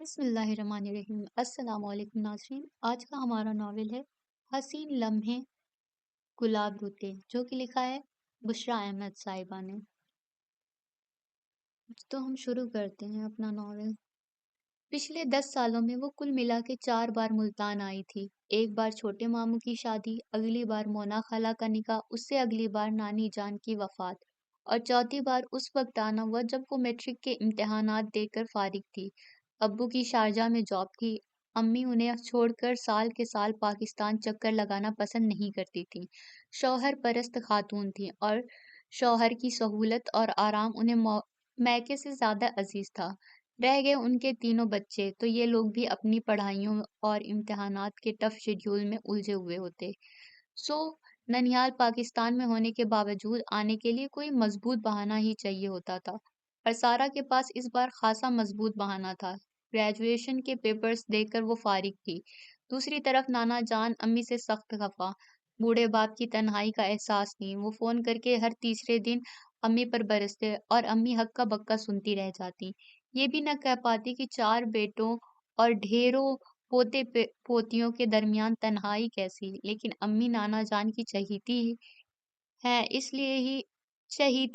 بسم اللہ الرحمن الرحیم۔ السلام علیکم ناظرین، آج کا ہمارا ناول ہے حسین لمحے گلاب روتے، جو کہ لکھا ہے بشریٰ احمد صاحبہ نے۔ تو ہم شروع کرتے ہیں اپنا ناول۔ پچھلے 10 سالوں میں وہ کل ملا کے 4 بار ملتان آئی تھی۔ ایک بار چھوٹے ماموں کی شادی، اگلی بار مونا خالہ کا نکاح، اس سے اگلی بار نانی جان کی وفات، اور چوتھی بار اس وقت آنا ہوا جب وہ میٹرک کے امتحانات دے کر فارغ تھی۔ ابو کی شارجہ میں جاب تھی۔ امی انہیں چھوڑ کر سال کے سال پاکستان چکر لگانا پسند نہیں کرتی تھیں۔ شوہر پرست خاتون تھیں اور شوہر کی سہولت اور آرام انہیں میکے سے زیادہ عزیز تھا۔ رہ گئے ان کے تینوں بچے تو یہ لوگ بھی اپنی پڑھائیوں اور امتحانات کے ٹف شیڈول میں الجھے ہوئے ہوتے۔ ننیال پاکستان میں ہونے کے باوجود آنے کے لیے کوئی مضبوط بہانہ ہی چاہیے ہوتا تھا، اور سارا کے پاس اس بار خاصا مضبوط بہانہ تھا۔ گریجویشن کے پیپرز دے کر وہ فارغ تھی۔ دوسری طرف نانا جان امی سے سخت خفا۔ بوڑھے باپ کی تنہائی کا احساس نہیں۔ وہ فون کر کے ہر تیسرے دن امی پر برستے اور امی ہکا بکا سنتی رہ جاتی۔ یہ بھی نہ کہہ پاتی کہ 4 بیٹوں اور ڈھیروں پوتے پوتیوں کے درمیان تنہائی کیسی، لیکن امی نانا جان کی چہیتی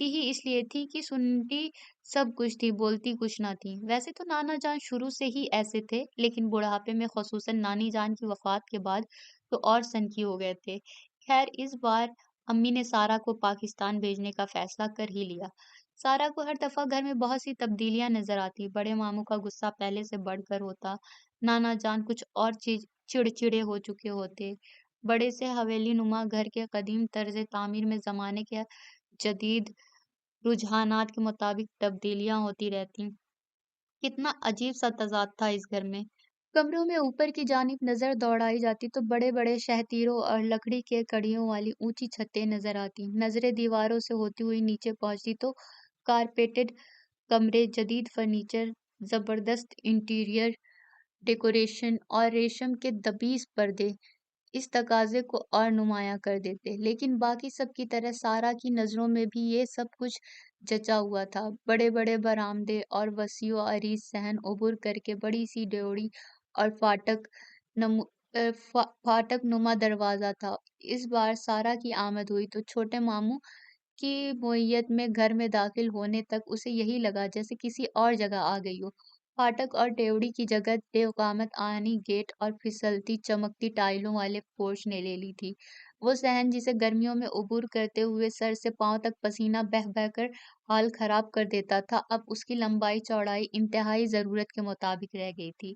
ہی اس لیے تھی کہ سنتی سب کچھ تھی، بولتی کچھ نہ تھی۔ ویسے تو نانا جان شروع سے ہی ایسے تھے، لیکن بڑھاپے میں خصوصاً نانی جان کی وفات کے بعد تو اور سنکی ہو گئے تھے۔ خیر اس بار امی نے سارا کو پاکستان بھیجنے کا فیصلہ کر ہی لیا۔ سارا کو ہر دفعہ گھر میں بہت سی تبدیلیاں نظر آتی۔ بڑے ماموں کا غصہ پہلے سے بڑھ کر ہوتا، نانا جان کچھ اور چڑچڑے ہو چکے ہوتے، بڑے سے حویلی نما گھر کے قدیم طرز تعمیر میں زمانے کے جدید رجحانات کے مطابق تبدیلیاں ہوتی رہتی۔ کتنا عجیب سا تضاد تھا اس گھر میں۔ کمروں میں اوپر کی جانب نظر دوڑائی جاتی تو بڑے بڑے شہتیروں اور لکڑی کے کڑیوں والی اونچی چھتیں نظر آتی۔ نظریں دیواروں سے ہوتی ہوئی نیچے پہنچتی تو کارپیٹڈ کمرے، جدید فرنیچر، زبردست انٹیریئر ڈیکوریشن اور ریشم کے دبیز پردے اس تقاضے کو اور نمایاں کر دیتے۔ لیکن باقی سب کی طرح سارا کی نظروں میں بھی یہ سب کچھ جچا ہوا تھا۔ بڑے بڑے برآمدے اور وسیع و عریض صحن، عبور کر کے بڑی سی ڈیوڑی اور فاٹک نما دروازہ تھا۔ اس بار سارا کی آمد ہوئی تو چھوٹے ماموں کی معیت میں گھر میں داخل ہونے تک اسے یہی لگا جیسے کسی اور جگہ آ گئی ہو۔ فاٹک اور ڈیوڑی کی جگہ بے قامت آہنی گیٹ اور پھسلتی چمکتی ٹائلوں والے پورچ نے لے لی تھی۔ وہ صحن جسے گرمیوں میں عبور کرتے ہوئے سر سے پاؤں تک پسینہ بہہ بہہ کر حال خراب کر دیتا تھا، اب اس کی لمبائی چوڑائی انتہائی ضرورت کے مطابق رہ گئی تھی۔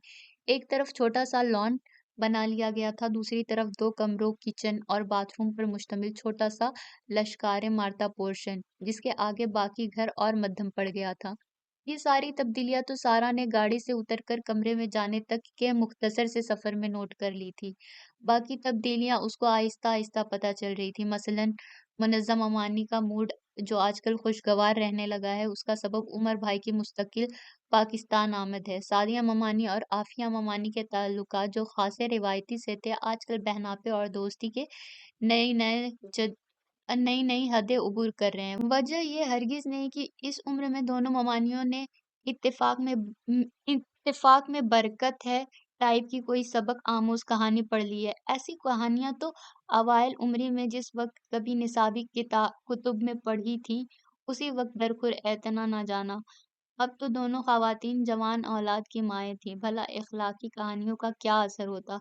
ایک طرف چھوٹا سا لان بنا لیا گیا تھا، دوسری طرف 2 کمروں، کچن اور باتھ روم پر مشتمل چھوٹا سا لشکارے مارتا پورشن، جس کے آگے باقی گھر اور مدھم پڑ گیا تھا۔ یہ ساری تبدیلیاں تو سارا نے گاڑی سے اتر کر کمرے میں جانے تک کے مختصر سے سفر میں نوٹ کر لی تھی۔ باقی تبدیلیاں اس کو آہستہ آہستہ پتہ چل رہی تھی۔ مثلاً منظم امانی کا موڈ جو آج کل خوشگوار رہنے لگا ہے، اس کا سبب عمر بھائی کی مستقل پاکستان آمد ہے۔ سعدیہ ممانی اور عافیہ ممانی کے تعلقات جو خاصے روایتی سے تھے، آج کل بہناپے اور دوستی کے نئی نئی حدیں عبور کر رہے ہیں۔ وجہ یہ ہرگز نہیں کہ اس عمر میں دونوں ممانیوں نے اتفاق میں برکت ہے ٹائپ کی کوئی سبق آموز کہانی پڑھ لی ہے۔ ایسی کہانیاں تو اوائل عمری میں جس وقت کبھی نصابی کتب میں پڑھی تھیں، اسی وقت درخور اعتنا نہ جانا۔ اب تو دونوں خواتین جوان اولاد کی مائیں تھیں، بھلا اخلاقی کہانیوں کا کیا اثر ہوتا؟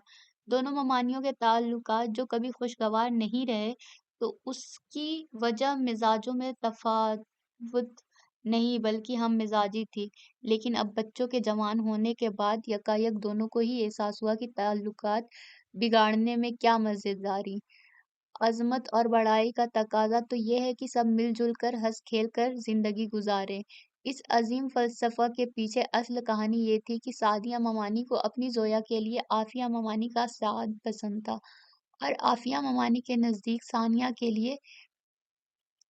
دونوں ممانیوں کے تعلقات جو کبھی خوشگوار نہیں رہے، تو اس کی وجہ مزاجوں میں تفاوت نہیں بلکہ ہم مزاجی تھی۔ لیکن اب بچوں کے جوان ہونے کے بعد یکایک دونوں کو ہی احساس ہوا کہ تعلقات بگاڑنے میں کیا مزیداری۔ عظمت اور بڑائی کا تقاضا تو یہ ہے کہ سب مل جل کر ہنس کھیل کر زندگی گزاریں۔ اس عظیم فلسفہ کے پیچھے اصل کہانی یہ تھی کہ سعدیہ ممانی کو اپنی زویا کے لیے عافیہ ممانی کا سعد پسند تھا، اور عافیہ ممانی کے نزدیک ثانیہ کے لیے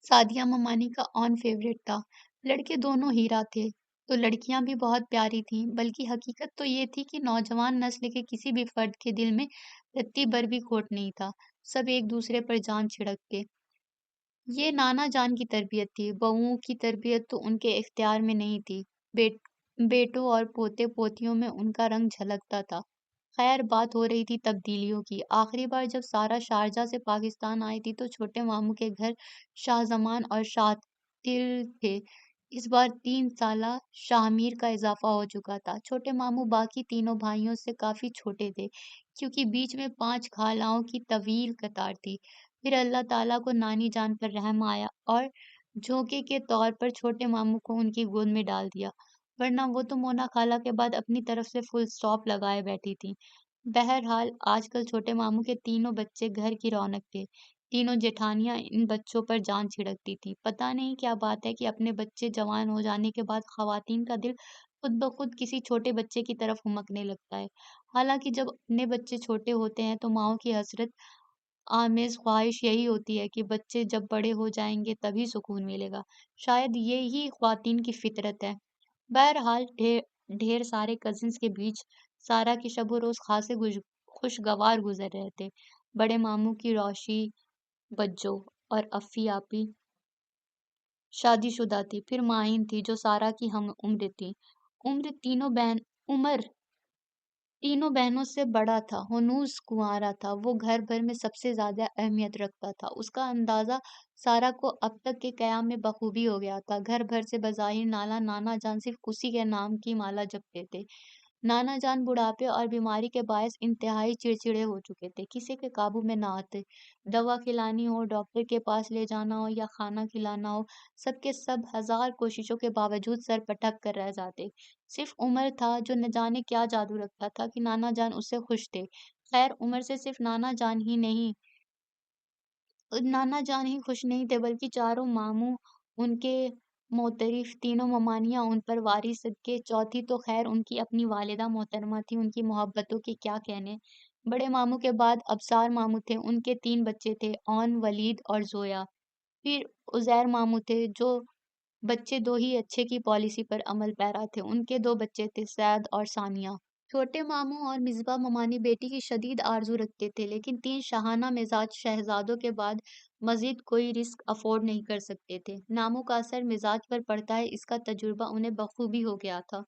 سعدیہ ممانی کا آن فیورٹ تھا۔ لڑکے دونوں ہیرا تھے تو لڑکیاں بھی بہت پیاری تھیں، بلکہ حقیقت تو یہ تھی کہ نوجوان نسل کے کسی بھی فرد کے دل میں رتی بھر بھی کھوٹ نہیں تھا، سب ایک دوسرے پر جان چھڑکتے۔ یہ نانا جان کی تربیت تھی، بہوؤں کی تربیت تو ان کے اختیار میں نہیں تھی۔ بیٹوں اور پوتے پوتیوں میں ان کا رنگ جھلکتا تھا۔ خیر بات ہو رہی تھی تبدیلیوں کی۔ آخری بار جب سارا شارجہ سے پاکستان آئی تھی تو چھوٹے ماموں کے گھر شاہ زمان اور شاطر تھے۔ اس بار 3 سالہ شاہ میر کا اضافہ ہو چکا تھا۔ چھوٹے ماموں باقی تینوں بھائیوں سے کافی چھوٹے تھے کیونکہ بیچ میں 5 خالاؤں کی طویل قطار تھی۔ پھر اللہ تعالیٰ کو نانی جان پر رحم آیا اور جھونکے کے طور پر چھوٹے ماموں کو ان کی گود میں ڈال دیا، ورنہ وہ تو مونا خالہ کے بعد اپنی طرف سے فل سٹاپ لگائے بیٹھی تھی۔ بہرحال آج کل چھوٹے ماموں کے تینوں بچے گھر کی رونق تھے۔ تینوں جیٹھانیاں ان بچوں پر جان چھڑکتی تھی۔ پتہ نہیں کیا بات ہے کہ اپنے بچے جوان ہو جانے کے بعد خواتین کا دل خود بخود کسی چھوٹے بچے کی طرف ہمکنے لگتا ہے۔ حالانکہ جب اپنے بچے چھوٹے ہوتے ہیں تو ماؤں کی حسرت آمیز خواہش یہی ہوتی ہے کہ بچے جب بڑے ہو جائیں گے تبھی سکون ملے گا۔ شاید یہی خواتین کی فطرت ہے۔ بہرحال ڈھیر سارے کزنس کے بیچ سارا کے شب و روز خاصے خوشگوار گزر رہے تھے۔ بڑے ماموں کی روشی بجو اور افی آپی شادی شدہ تھی، پھر ماہین تھی جو سارا کی ہم عمر تھی۔ عمر تینوں بہنوں سے بڑا تھا، ہنوز کنوارا تھا، وہ گھر بھر میں سب سے زیادہ اہمیت رکھتا تھا۔ اس کا اندازہ سارا کو اب تک کے قیام میں بخوبی ہو گیا تھا۔ گھر بھر سے بظاہر نانا جان صرف اسی کے نام کی مالا جپتے تھے۔ نانا جان بڑھاپے اور بیماری کے باعث انتہائی چڑچڑے ہو چکے تھے، کسی کے قابو میں نہ آتے۔ دوا کھلانی ہو، ڈاکٹر کے پاس لے جانا ہو یا کھانا کھلانا ہو، سب کے سب ہزار کوششوں کے باوجود سر پٹک کر رہ جاتے۔ صرف عمر تھا جو نہ جانے کیا جادو رکھتا تھا کہ نانا جان اس سے خوش تھے۔ خیر عمر سے صرف نانا جان ہی خوش نہیں تھے بلکہ چاروں ماموں ان کے معترف، تینوں ممانیاں ان پر واری صدقے، چوتھی تو خیر ان کی اپنی والدہ محترمہ تھی، ان کی محبتوں کے کیا کہنے۔ بڑے ماموں کے بعد ابصار ماموں تھے، ان کے 3 بچے تھے، اون، ولید اور زویا۔ پھر عزیر ماموں تھے جو بچے دو ہی اچھے کی پالیسی پر عمل پیرا تھے، ان کے 2 بچے تھے، سعد اور ثانیہ۔ چھوٹے ماموں اور مصباح ممانی بیٹی کی شدید آرزو رکھتے تھے، لیکن 3 شاہانہ مزاج شہزادوں کے بعد مزید کوئی رسک افورڈ نہیں کر سکتے تھے۔ ناموں کا اثر مزاج پر پڑتا ہے، اس کا تجربہ انہیں بخوبی ہو گیا تھا۔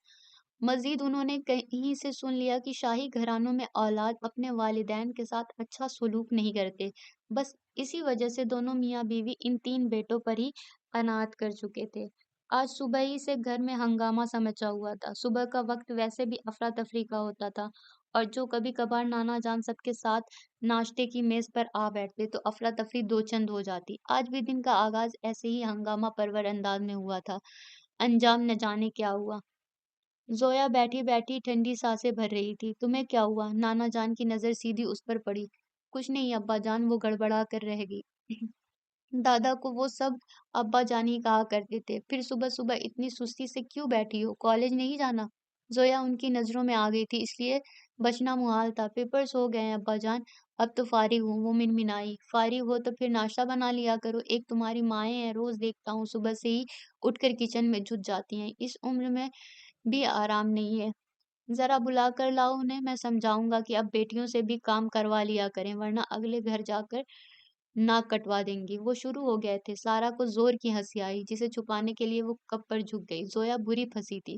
مزید انہوں نے کہیں سے سن لیا کہ شاہی گھرانوں میں اولاد اپنے والدین کے ساتھ اچھا سلوک نہیں کرتے۔ بس اسی وجہ سے دونوں میاں بیوی ان 3 بیٹوں پر ہی قناعت کر چکے تھے۔ آج صبح ہی سے گھر میں ہنگامہ سا مچا ہوا تھا۔ صبح کا وقت ویسے بھی افراتفری کا ہوتا تھا اور جو کبھی کبھار نانا جان سب کے ساتھ ناشتے کی میز پر آ بیٹھتے تو افراتفری دو چند ہو جاتی۔ آج بھی دن کا آغاز ایسے ہی ہنگامہ پرور انداز میں ہوا تھا، انجام نہ جانے کیا ہوا۔ زویا بیٹھی بیٹھی ٹھنڈی سانسیں بھر رہی تھی۔ تمہیں کیا ہوا؟ نانا جان کی نظر سیدھی اس پر پڑی۔ کچھ نہیں ابا جان، وہ گڑبڑا کر رہ گئی۔ دادا کو وہ سب ابا جان ہی کہا کرتے تھے۔ پھر صبح صبح اتنی سستی سے کیوں بیٹھی ہو؟ کالج نہیں جانا؟ زویا ان کی نظروں میں آ گئی تھی، اس لیے بچنا محال تھا۔ پیپرز ہو گئے ہیں ابا جان، اب تو فارغ ہوں، وہ منمنائی۔ فارغ ہو تو پھر ناشتہ بنا لیا کرو، ایک تمہاری مائیں ہیں، روز دیکھتا ہوں صبح سے ہی اٹھ کر کچن میں جھک جاتی ہیں، اس عمر میں بھی آرام نہیں ہے۔ ذرا بلا کر لاؤ انہیں، میں سمجھاؤں گا کہ اب بیٹیوں سے بھی کام کروا لیا کریں ورنہ اگلے گھر جا کر ناک کٹوا دیں گی۔ وہ شروع ہو گئے تھے۔ سارا کو زور کی ہنسی آئی جسے چھپانے کے لیے وہ کپ پر جھک گئی۔ زویا بری پھنسی تھی۔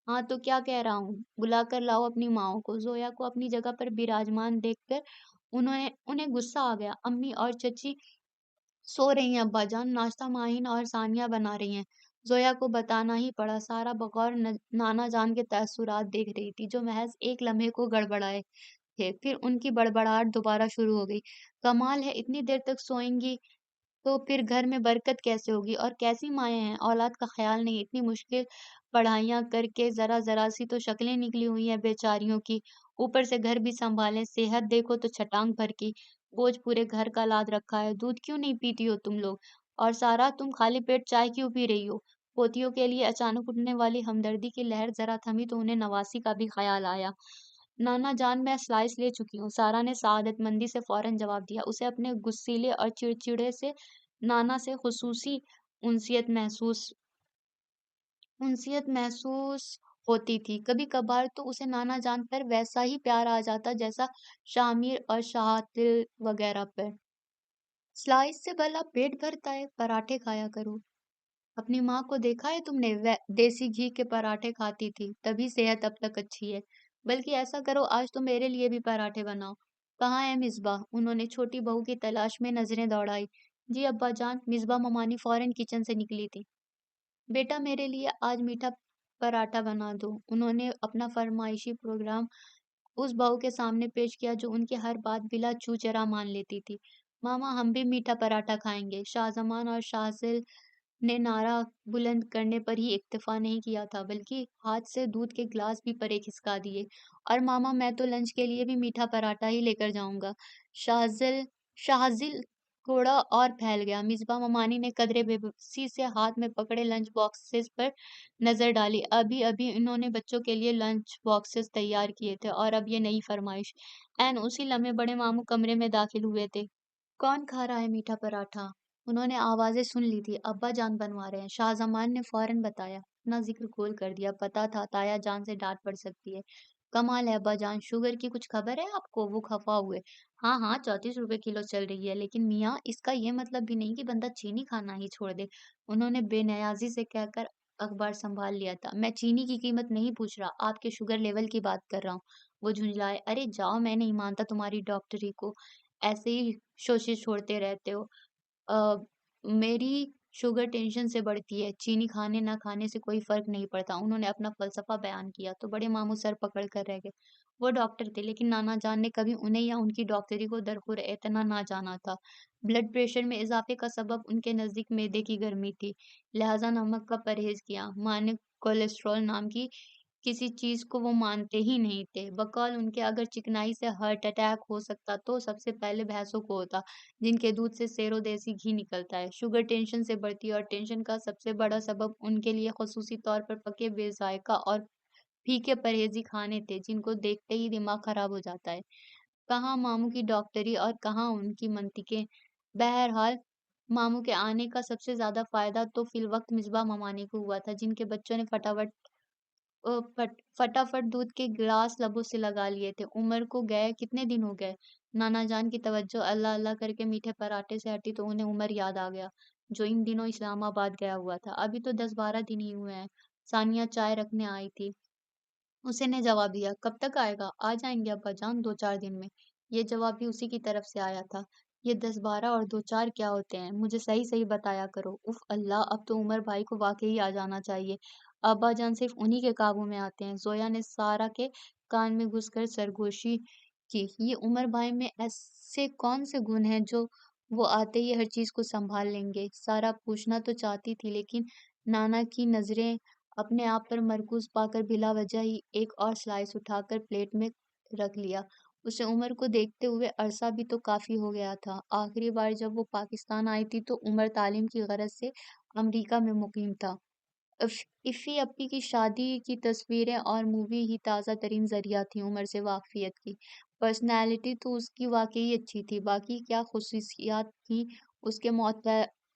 ہاں تو کیا کہہ رہا ہوں، بلا کر لاؤ اپنی ماؤں کو۔ زویا کو اپنی جگہ پر براجمان دیکھ کر انہیں غصہ آ گیا۔ امی اور چچی سو رہی ہیں ابا جان، ناشتہ ماہین اور ثانیہ بنا رہی ہیں۔ زویا کو بتانا ہی پڑا۔ سارا بغور نانا جان کے تاثرات دیکھ رہی تھی جو محض ایک لمحے کو گڑبڑائے تھے، پھر ان کی بڑبڑاہٹ دوبارہ شروع ہو گئی۔ کمال ہے، اتنی دیر تک سوئیں گی تو پھر گھر میں برکت کیسے ہوگی؟ اور کیسی مائیں ہیں، اولاد کا خیال نہیں، اتنی مشکل پڑھائیاں کر کے ذرا ذرا سی تو شکلیں نکلی ہوئی ہیں بیچاریوں کی، اوپر سے گھر بھی سنبھالیں، صحت دیکھو تو چھٹانگ بھر کی، بوجھ پورے گھر کا لاد رکھا ہے۔ دودھ کیوں نہیں پیتی ہو تم لوگ؟ اور سارا تم خالی پیٹ چائے کیوں پی رہی ہو؟ پوتیوں کے لیے اچانک اٹھنے والی ہمدردی کی لہر ذرا تھمی تو انہیں نواسی کا بھی خیال آیا۔ نانا جان میں سلائس لے چکی ہوں، سارا نے سعادت مندی سے فوراً جواب دیا۔ اسے اپنے غصیلے اور چڑچڑے سے نانا سے خصوصی انسیت محسوس ہوتی تھی۔ کبھی کبھار تو اسے نانا جان پر ویسا ہی پیار آ جاتا جیسا شاہ میر اور شاطر وغیرہ پر۔ سلائس سے بھلا پیٹ بھرتا ہے، پراٹھے کھایا کرو۔ اپنی ماں کو دیکھا ہے تم نے؟ وہ دیسی گھی کے پراٹھے کھاتی تھی، تبھی صحت اب تک اچھی ہے۔ بلکہ ایسا کرو، آج تو میرے لیے بھی پراٹھے بناؤ۔ کہاں ہے مصباح؟ انہوں نے چھوٹی بہو کی تلاش میں نظریں دوڑائی۔ جی ابا جان، مصباح ممانی فوراً کچن سے نکلی تھی۔ بیٹا میرے لیے آج میٹھا پراٹھا بنا دو۔ انہوں نے اپنا فرمائشی پروگرام اس بہو کے سامنے پیش کیا جو ان کی ہر بات بلا چو چرا مان لیتی تھی۔ ماما ہم بھی میٹھا پراٹھا کھائیں گے۔ شاہ زمان اور شاہزل نے نعرہ بلند کرنے پر ہی اکتفا نہیں کیا تھا، بلکہ ہاتھ سے دودھ کے گلاس بھی پرے کھسکا دیے۔ اور ماما میں تو لنچ کے لیے بھی میٹھا پراٹھا ہی لے کر جاؤں گا۔ شاہزل تھوڑا اور پھیل گیا۔ مصباح ممانی نے قدرے بے بسی سے ہاتھ میں پکڑے لنچ باکسز پر نظر ڈالی۔ ابھی ابھی انہوں نے بچوں کے لیے لنچ باکسز تیار کیے تھے اور اب یہ نئی فرمائش۔ اسی لمحے بڑے ماموں کمرے میں داخل ہوئے تھے۔ کون کھا رہا ہے میٹھا پراٹھا؟ انہوں نے آوازیں سن لی تھی۔ ابا جان بنوا رہے ہیں، شاہ زمان نے فوراً بتایا۔ اپنا ذکر کھول کر دیا۔ پتا تھا تایا جان سے ڈانٹ پڑ سکتی ہے۔ کمال ہے ابا جان، شوگر کی کچھ خبر ہے آپ کو؟ وہ خفا ہوئے۔ ہاں ہاں، 34 روپے کلو چل رہی ہے، لیکن میاں اس کا یہ مطلب بھی نہیں کہ بندہ چینی کھانا ہی چھوڑ دے۔ انہوں نے بے نیازی سے کہہ کر اخبار سنبھال لیا تھا۔ میں چینی کی قیمت نہیں پوچھ رہا، آپ کے شوگر لیول کی بات کر رہا ہوں۔ وہ جھنجھلائے۔ ارے جاؤ، میں نہیں مانتا تمہاری ڈاکٹری کو، ایسے ہی شوشے چھوڑتے رہتے ہو۔ میری شوگر ٹینشن سے بڑھتی ہے، چینی کھانے نہ کھانے سے کوئی فرق نہیں پڑتا۔ انہوں نے اپنا فلسفہ بیان کیا تو بڑے ماموں سر پکڑ کر رہ گئے۔ وہ ڈاکٹر تھے، لیکن نانا جان نے کبھی انہیں یا ان کی ڈاکٹری کو درخور اعتنا نہ جانا تھا۔ بلڈ پریشر میں اضافے کا سبب ان کے نزدیک معدے کی گرمی تھی، لہذا نمک کا پرہیز کیا۔ ماں نے کولیسٹرول نام کی کسی چیز کو وہ مانتے ہی نہیں تھے۔ بقول ان کے اگر چکنائی سے ہارٹ اٹیک ہو سکتا تو سب سے پہلے بھینسوں کو ہوتا، جن کے دودھ سے سیرو دیسی گھی نکلتا ہے۔ شوگر ٹینشن سے بڑھتی ہے، اور ٹینشن کا سب سے بڑا سبب ان کے لیے خصوصی طور پر پکے بے ذائقہ اور پھیکے پرہیزی کھانے تھے، جن کو دیکھتے ہی دماغ خراب ہو جاتا ہے۔ کہاں ماموں کی ڈاکٹری اور کہاں ان کی منطقیں۔ بہرحال ماموں کے آنے کا سب سے زیادہ فائدہ تو فی الوقت مصباح ممانی کو ہوا تھا، جن کے بچوں نے فٹافٹ دودھ کے گلاس لبوں سے لگا لیے تھے۔ عمر کو گئے کتنے دن ہو گئے؟ نانا جان کی توجہ اللہ اللہ کر کے میٹھے پراٹھے سے ہٹی تو انہیں عمر یاد آ گیا، جو ان دنوں اسلام آباد گیا ہوا تھا۔ ابھی تو 10-12 دن ہی ہوئے ہیں۔ ثانیہ چائے رکھنے آئی تھی، اسی نے جواب دیا۔ کب تک آئے گا؟ آ جائیں گے ابا جان، 2-4 دن میں۔ یہ جواب بھی اسی کی طرف سے آیا تھا۔ یہ 10-12 اور 2-4 کیا ہوتے ہیں؟ مجھے صحیح صحیح بتایا کرو۔ اف اللہ، اب تو عمر بھائی کو واقعی آ جانا چاہیے۔ ابا جان صرف انہی کے قابو میں آتے ہیں۔ زویا نے سارا کے کان میں گھس کر سرگوشی کی۔ یہ عمر بھائی میں ایسے کون سے گن ہیں جو وہ آتے ہی ہر چیز کو سنبھال لیں گے؟ سارا پوچھنا تو چاہتی تھی، لیکن نانا کی نظریں اپنے آپ پر مرکوز پا کر بلا وجہ ہی ایک اور سلائس اٹھا کر پلیٹ میں رکھ لیا۔ اسے عمر کو دیکھتے ہوئے عرصہ بھی تو کافی ہو گیا تھا۔ آخری بار جب وہ پاکستان آئی تھی تو عمر تعلیم کی غرض سے امریکہ میں مقیم تھا۔ افی اپی کی شادی کی تصویریں اور مووی ہی تازہ ترین ذریعہ تھی عمر سے واقفیت کی۔ پرسنالٹی تو اس کی واقعی اچھی تھی، باقی کیا خصوصیات تھیں اس کے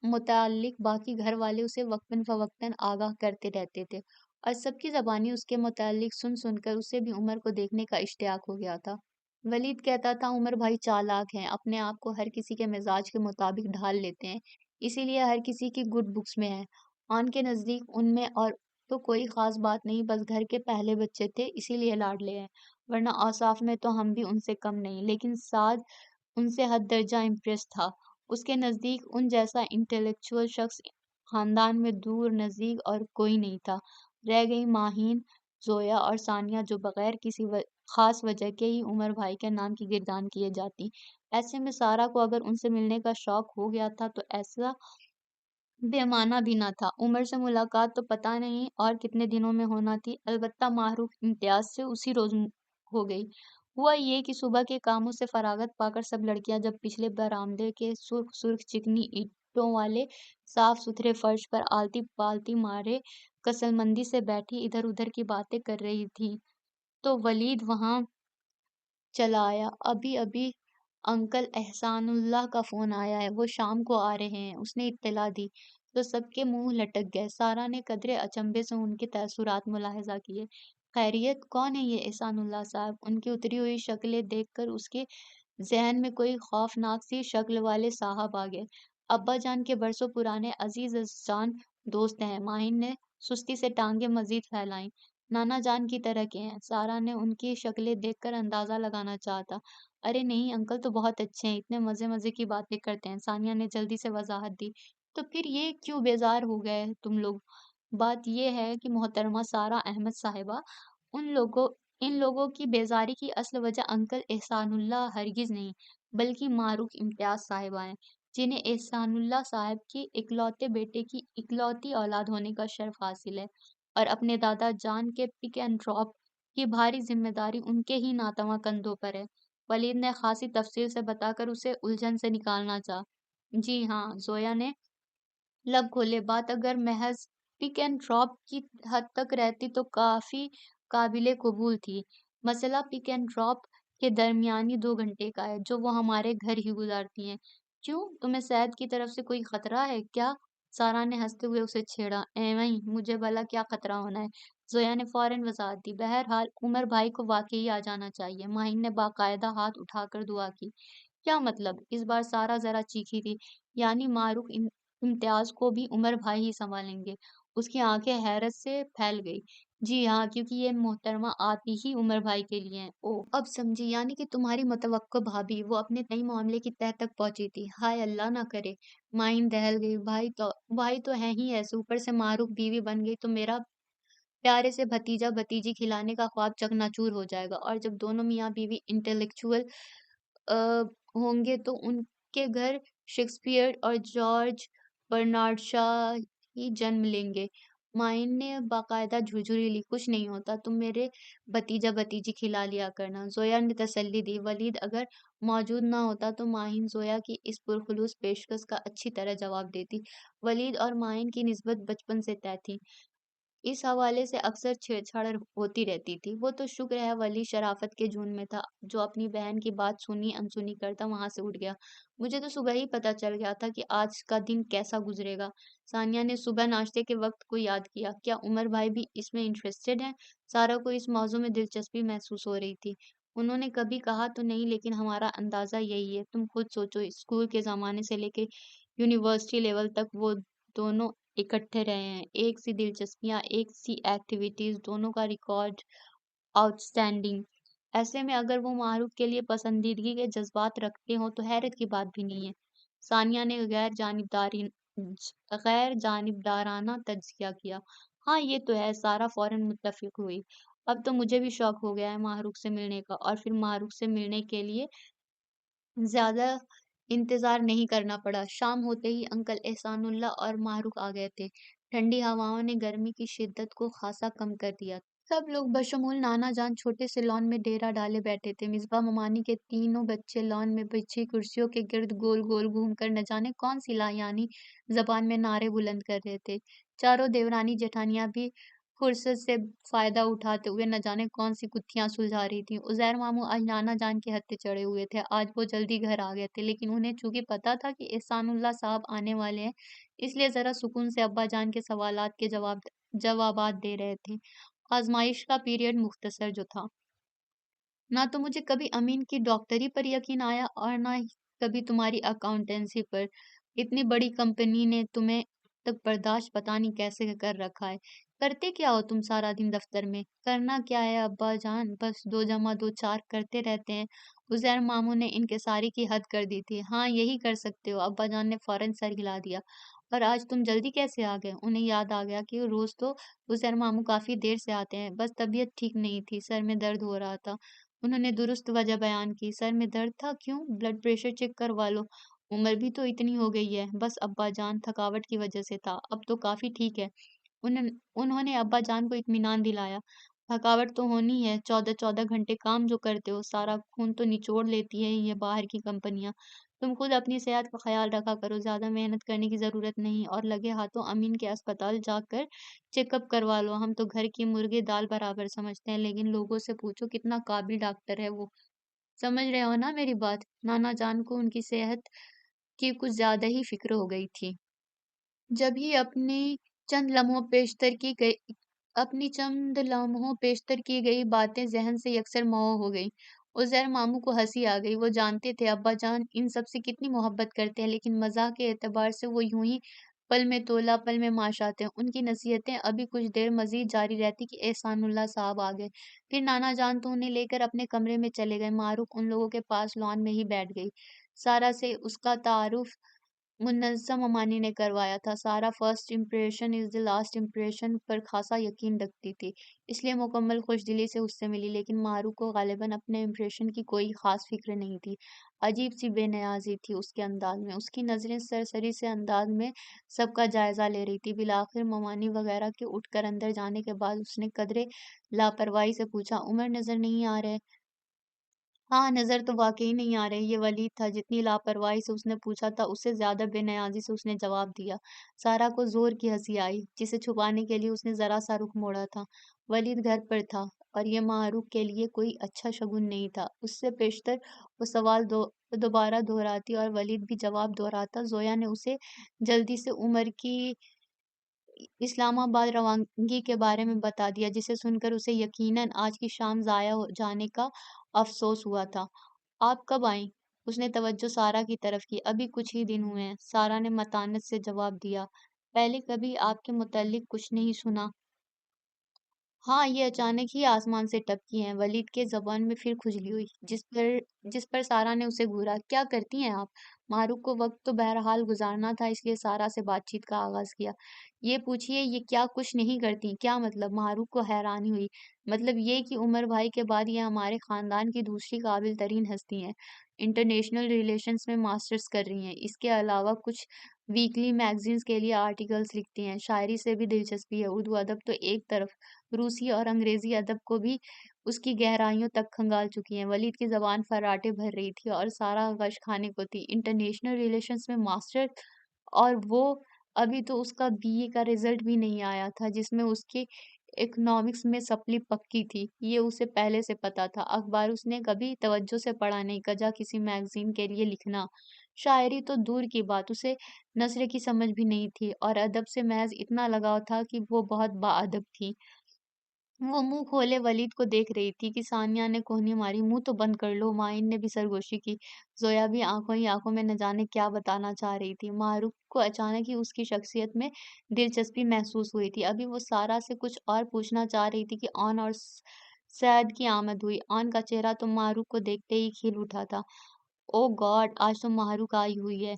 متعلق باقی گھر والے اسے وقتاً فوقتاً آگاہ کرتے رہتے تھے، اور سب کی زبانی اس کے متعلق سن سن کر اسے بھی عمر کو دیکھنے کا اشتیاق ہو گیا تھا۔ ولید کہتا تھا عمر بھائی چالاک ہیں، اپنے آپ کو ہر کسی کے مزاج کے مطابق ڈھال لیتے ہیں، اسی لیے ہر کسی کی گڈ بکس میں ہے۔ آن کے نزدیک ان میں اور تو کوئی خاص بات نہیں، بس گھر کے پہلے بچے تھے اسی لیے لاڈلے ہیں، ورنہ اوصاف میں تو ہم بھی ان سے کم نہیں۔ لیکن سعد ان سے حد درجہ امپریس تھا۔ اس کے نزدیک ان جیسا انٹلیکچوئل شخص خاندان میں دور نزدیک اور کوئی نہیں تھا۔ رہ گئی ماہین، زویا اور ثانیہ، جو بغیر کسی خاص وجہ کے ہی عمر بھائی کے نام کی گردان کیے جاتی۔ ایسے میں سارا کو اگر ان سے ملنے کا شوق ہو گیا تھا تو ایسا بے معنی بھی نہ تھا۔ عمر سے ملاقات تو پتہ نہیں اور کتنے دنوں میں ہونا تھی، البتہ معروف امتیاز سے اسی روز ہو گئی۔ ہوا یہ کہ صبح کے کاموں سے فراغت پا کر سب لڑکیاں جب پچھلے برآمدے کے سرخ سرخ چکنی اینٹوں والے صاف ستھرے فرش پر آلتی پالتی مارے کسل مندی سے بیٹھی ادھر ادھر کی باتیں کر رہی تھیں تو ولید وہاں چلا آیا۔ ابھی ابھی انکل احسان اللہ کا فون آیا ہے، وہ شام کو آ رہے ہیں، اس نے اطلاع دی تو سب کے منہ لٹک گئے۔ سارا نے قدرے اچنبھے سے ان کے تاثرات ملاحظہ کیے۔ خیریت؟ کون ہے یہ احسان اللہ صاحب؟ ان کی اتری ہوئی شکلیں دیکھ کر اس کے ذہن میں کوئی خوفناک سی شکل والے صاحب آ گئے۔ ابا جان کے برسوں پرانے عزیز جان دوست ہیں، ماہین نے سستی سے ٹانگیں مزید پھیلائیں۔ نانا جان کی طرح کے ہیں، سارا نے ان کی شکلیں دیکھ کر اندازہ لگانا چاہا تھا۔ ارے نہیں انکل تو بہت اچھے ہیں، اتنے مزے مزے کی باتیں کرتے ہیں، ثانیہ نے جلدی سے وضاحت دی۔ تو پھر یہ کیوں بیزار ہو گئے تم لوگ؟ بات یہ ہے کہ محترمہ سارا احمد صاحبہ، ان لوگوں ان لوگوں کی بیزاری کی اصل وجہ انکل احسان اللہ ہرگز نہیں، بلکہ معروف امتیاز صاحبہ ہیں، جنہیں احسان اللہ صاحب کی اکلوتے بیٹے کی اکلوتی اولاد ہونے کا شرف حاصل ہے، اور اپنے دادا جان کے پک اینڈ ڈراپ کی بھاری ذمہ داری ان کے ہی ناتواں کندھوں پر ہے۔ ولید نے خاصی تفصیل سے بتا کر اسے الجھن سے نکالنا چاہا۔ جی ہاں، زویا نے لب کھولے، بات اگر محض پک اینڈ ڈراپ کی حد تک رہتی تو کافی قابل قبول تھی۔ مسئلہ پک اینڈ ڈراپ کے درمیانی 2 گھنٹے کا ہے جو وہ ہمارے گھر ہی گزارتی ہیں۔ کیوں، تمہیں صحت کی طرف سے کوئی خطرہ ہے کیا؟ سارا نے ہنستے ہوئے اسے چھیڑا۔ ایویں مجھے بھلا کیا خطرہ ہونا ہے؟ زویا نے فوراً وضاحت دی۔ بہرحال عمر بھائی کو واقعی آ جانا چاہیے۔ ماہین نے باقاعدہ ہاتھ اٹھا کر دعا کی۔ کیا مطلب؟ اس بار سارا ذرا چیخی تھی۔ یعنی معروف امتیاز کو بھی عمر بھائی ہی سنبھالیں گے؟ اس کی آنکھیں حیرت سے پھیل گئی۔ جی ہاں، کیونکہ یہ محترمہ آتی ہی عمر بھائی کے لیے ہیں۔ اوہ اب سمجھی، یعنی کہ تمہاری متوقع بھابھی وہ اپنے نئی معاملے کی تہہ تک پہنچی تھی۔ ہائے اللہ نہ کرے! مائن دہل گئی۔ بھائی تو ہیں ہی ایسے، اوپر سے معروف بیوی بن گئی تو میرا پیارے سے بھتیجا بھتیجی کھلانے کا خواب چکناچور ہو جائے گا، اور جب دونوں میاں بیوی انٹلیکچوئل ہوں گے تو ان کے گھر شیکسپیئر اور جارج برنارڈ شاہ ہی جنم لیں گے۔ مائن نے باقاعدہ جھرجھری لی۔ کچھ نہیں ہوتا، تم میرے بھتیجا بھتیجی کھلا لیا کرنا، زویا نے تسلی دی۔ ولید اگر موجود نہ ہوتا تو ماہین زویا کی اس پرخلوص پیشکش کا اچھی طرح جواب دیتی۔ ولید اور ماہین کی نسبت بچپن سے طے تھی، اس حوالے سے اکثر چھیڑ چھاڑ ہوتی رہتی تھی۔ وہ تو شکر ہے ولید شرافت کے جنون میں تھا، جو اپنی بہن کی بات سنی انسنی کرتا وہاں سے اٹھ گیا۔ مجھے تو صبح ہی پتہ چل گیا تھا کہ آج کا دن کیسا گزرے گا۔ ثانیہ نے صبح ناشتے کے وقت کو یاد کیا۔ کیا عمر بھائی بھی اس میں انٹرسٹڈ ہیں؟ سارا کو اس موضوع میں دلچسپی محسوس ہو رہی تھی۔ انہوں نے کبھی کہا تو نہیں، لیکن ہمارا اندازہ یہی ہے۔ تم خود سوچو، اسکول کے زمانے سے لے کے یونیورسٹی لیول تک وہ دونوں اکٹھے رہے ہیں، ایک سی دلچسپیاں، ایک سی ایکٹیویٹیز، دونوں کا ریکارڈ آؤٹ اسٹینڈنگ۔ ایسے میں اگر وہ معروف کے لیے پسندیدگی کے جذبات رکھتے ہوں تو حیرت کی بات بھی نہیں ہے۔ ثانیہ نے غیر جانبدارانہ تجزیہ کیا۔ ہاں یہ تو ہے، سارا فوراً متفق ہوئی۔ اب تو مجھے بھی شوق ہو گیا ہے معروف سے ملنے کا، اور پھر معروف سے ملنے کے لیے زیادہ انتظار نہیں کرنا پڑا۔ شام ہوتے ہی انکل احسان اللہ اور معروف آ گئے تھے۔ ٹھنڈی ہواؤں نے گرمی کی شدت کو خاصا کم کر دیا تھا۔ سب لوگ بشمول نانا جان چھوٹے سے لان میں ڈیرا ڈالے بیٹھے تھے۔ مصباح ممانی کے تینوں بچے لان میں بچھی کرسیوں کے گرد گول گول گھوم کر نہ جانے کون سی لایعنی زبان میں نعرے بلند کر رہے تھے۔ چاروں دیورانی جیٹھانیاں بھی فرصت سے فائدہ اٹھاتے ہوئے نہ جانے کون سی گتھیاں سلجھا رہی تھیں۔ عزیر ماموں آج نانا جان کے ہتے چڑھے ہوئے تھے۔ آج وہ جلدی گھر آ گئے تھے، لیکن انہیں چونکہ پتہ تھا کہ احسان اللہ صاحب آنے والے ہیں، اس لیے ذرا سکون سے ابا جان کے سوالات کے جوابات دے رہے تھے۔ آزمائش کا پیریڈ مختصر جو تھا۔ نہ تو مجھے کبھی امین کی ڈاکٹری پر یقین آیا اور نہ ہی کبھی تمہاری اکاؤنٹنسی پر۔ اتنی بڑی کمپنی نے تمہیں تک برداشت پتہ نہیں کیسے کر رکھا ہے۔ کرتے کیا ہو تم سارا دن دفتر میں؟ کرنا کیا ہے ابا جان، بس 2+2=4 کرتے رہتے ہیں۔ عزیر ماموں نے انکساری کی حد کر دی تھی۔ ہاں یہی کر سکتے ہو، ابا جان نے فوراً سر ہلا دیا۔ اور آج تم جلدی کیسے آ گئے؟ انہیں یاد آ گیا کہ روز تو عزیر ماموں کافی دیر سے آتے ہیں، بس طبیعت ٹھیک نہیں تھی، سر میں درد ہو رہا تھا۔ انہوں نے درست وجہ بیان کی۔ سر میں درد تھا؟ کیوں؟ بلڈ پریشر چیک کروا لو۔ عمر بھی تو اتنی ہو گئی ہے۔ بس ابا جان، تھکاوٹ کی وجہ سے تھا، اب تو کافی ٹھیک ہے۔ انہوں نے ابا جان کو اطمینان دلایا۔ تھکاوٹ تو ہونی ہے، 14 گھنٹے کام جو کرتے ہو، سارا خون تو نچوڑ لیتی ہے یہ باہر کی کمپنیاں۔ تم خود اپنی صحت کا خیال رکھا کرو، زیادہ محنت کرنے کی ضرورت نہیں، اور لگے ہاتھوں امین کے اسپتال جا کر چیک اپ کروا لو۔ ہم تو گھر کی مرغی دال برابر سمجھتے ہیں، لیکن لوگوں سے پوچھو کتنا قابل ڈاکٹر ہے وہ۔ سمجھ رہے ہو نا میری بات؟ نانا جان کو ان کی صحت کی کچھ زیادہ ہی فکر ہو گئی تھی۔ جب ہی اپنی چند لمحوں پیشتر کی گئی باتیں ذہن سے یکسر محو ہو گئیں۔ عزیر ماموں کو ہنسی آ گئی۔ وہ جانتے تھے ابا جان ان سب سے کتنی محبت کرتے ہیں، لیکن مزاح کے اعتبار سے وہ یوں ہی پل میں تولا پل میں ماشاتے، ان کی نصیحتیں ابھی کچھ دیر مزید جاری رہتی کہ احسان اللہ صاحب آ گئے۔ پھر نانا جان تو انہیں لے کر اپنے کمرے میں چلے گئے۔ معروف ان لوگوں کے پاس لان میں ہی بیٹھ گئی۔ سارا سے اس کا تعارف منظم امانی نے کروایا تھا۔ سارا first impression is the last impression پر خاصا یقین رکھتی تھی، اس لیے مکمل خوش دلی سے اس سے ملی، لیکن معروف کو غالباً اپنے امپریشن کی کوئی خاص فکر نہیں تھی۔ عجیب سی بے نیازی تھی اس کے انداز میں، اس کی نظریں سرسری سے انداز میں سب کا جائزہ لے رہی تھی۔ بالآخر ممانی وغیرہ کے اٹھ کر اندر جانے کے بعد اس نے قدرے لاپرواہی سے پوچھا، عمر نظر نہیں آ رہے؟ ہاں، نظر تو واقعی نہیں آ رہے۔ یہ ولید تھا۔ جتنی لاپرواہی سے اس نے پوچھا تھا اس سے زیادہ بے نیازی سے اس نے جواب دیا۔ سارا کو زور کی ہنسی آئی، جسے چھپانے کے لیے اس نے ذرا سا رخ موڑا تھا۔ ولید گھر پر تھا اور یہ معروف کے لیے کوئی اچھا شگن نہیں تھا۔ اس سے پیشتر وہ سوال دوبارہ دہراتی اور ولید بھی جواب دہراتا۔ زویا نے اسے جلدی سے عمر کی اسلام آباد روانگی کے بارے میں بتا دیا، جسے سن کر اسے یقیناً آج کی شام ضائع ہو جانے کا افسوس ہوا تھا۔ آپ کب آئیں؟ اس نے توجہ سارا کی طرف کی۔ ابھی کچھ ہی دن ہوئے ہیں، سارا نے متانت سے جواب دیا۔ پہلے کبھی آپ کے متعلق کچھ نہیں سنا؟ ہاں، یہ اچانک ہی آسمان سے ٹپکی ہیں۔ ولید کے زبان میں پھر کھجلی ہوئی، جس پر سارا نے اسے گھورا۔ کیا کرتی ہیں آپ؟ معروف کو وقت تو بہرحال گزارنا تھا، اس لیے سارا سے بات چیت کا آغاز کیا۔ یہ پوچھیے، یہ کیا کچھ نہیں کرتی؟ کیا مطلب؟ معروف کو حیرانی ہوئی۔ مطلب یہ کہ عمر بھائی کے بعد یہ ہمارے خاندان کی دوسری قابل ترین ہستی ہیں۔ انٹرنیشنل ریلیشنز میں ماسٹرز کر رہی ہیں۔ اس کے علاوہ کچھ ویکلی میگزینز کے لیے آرٹیکلز لکھتی ہیں۔ شاعری سے بھی دلچسپی ہے، اردو ادب تو ایک طرف، روسی اور انگریزی ادب کو بھی اس کی گہرائیوں تک کھنگال چکی ہیں۔ ولید کی زبان فراٹے بھر رہی تھی اور سارا غش کھانے کو تھی۔ انٹرنیشنل ریلیشنز میں ماسٹر، اور وہ ابھی تو اس کا بی اے کا رزلٹ بھی نہیں آیا تھا، جس میں اس کی اکنامکس میں سپلی پکی تھی۔ یہ اسے پہلے سے پتا تھا۔ اخبار اس نے کبھی توجہ سے پڑھا نہیں، کجا کسی میگزین کے لیے لکھنا۔ شاعری تو دور کی بات، اسے نثر کی سمجھ بھی نہیں تھی، اور ادب سے محض اتنا لگاؤ تھا کہ وہ بہت باادب تھی۔ وہ منہ کھولے ولید کو دیکھ رہی تھی کہ ثانیہ نے کوہنی ماری، منہ تو بند کر لو۔ معین نے بھی سرگوشی کی۔ زویا بھی آنکھوں ہی آنکھوں میں نہ جانے کیا بتانا چاہ رہی تھی۔ معروف کو اچانک ہی اس کی شخصیت میں دلچسپی محسوس ہوئی تھی۔ ابھی وہ سارا سے کچھ اور پوچھنا چاہ رہی تھی کہ آن اور سعد کی آمد ہوئی۔ آن کا چہرہ تو معروف کو دیکھتے ہی کھل اٹھا تھا۔ او گاڈ، آج تو مہروق آئی ہوئی ہے۔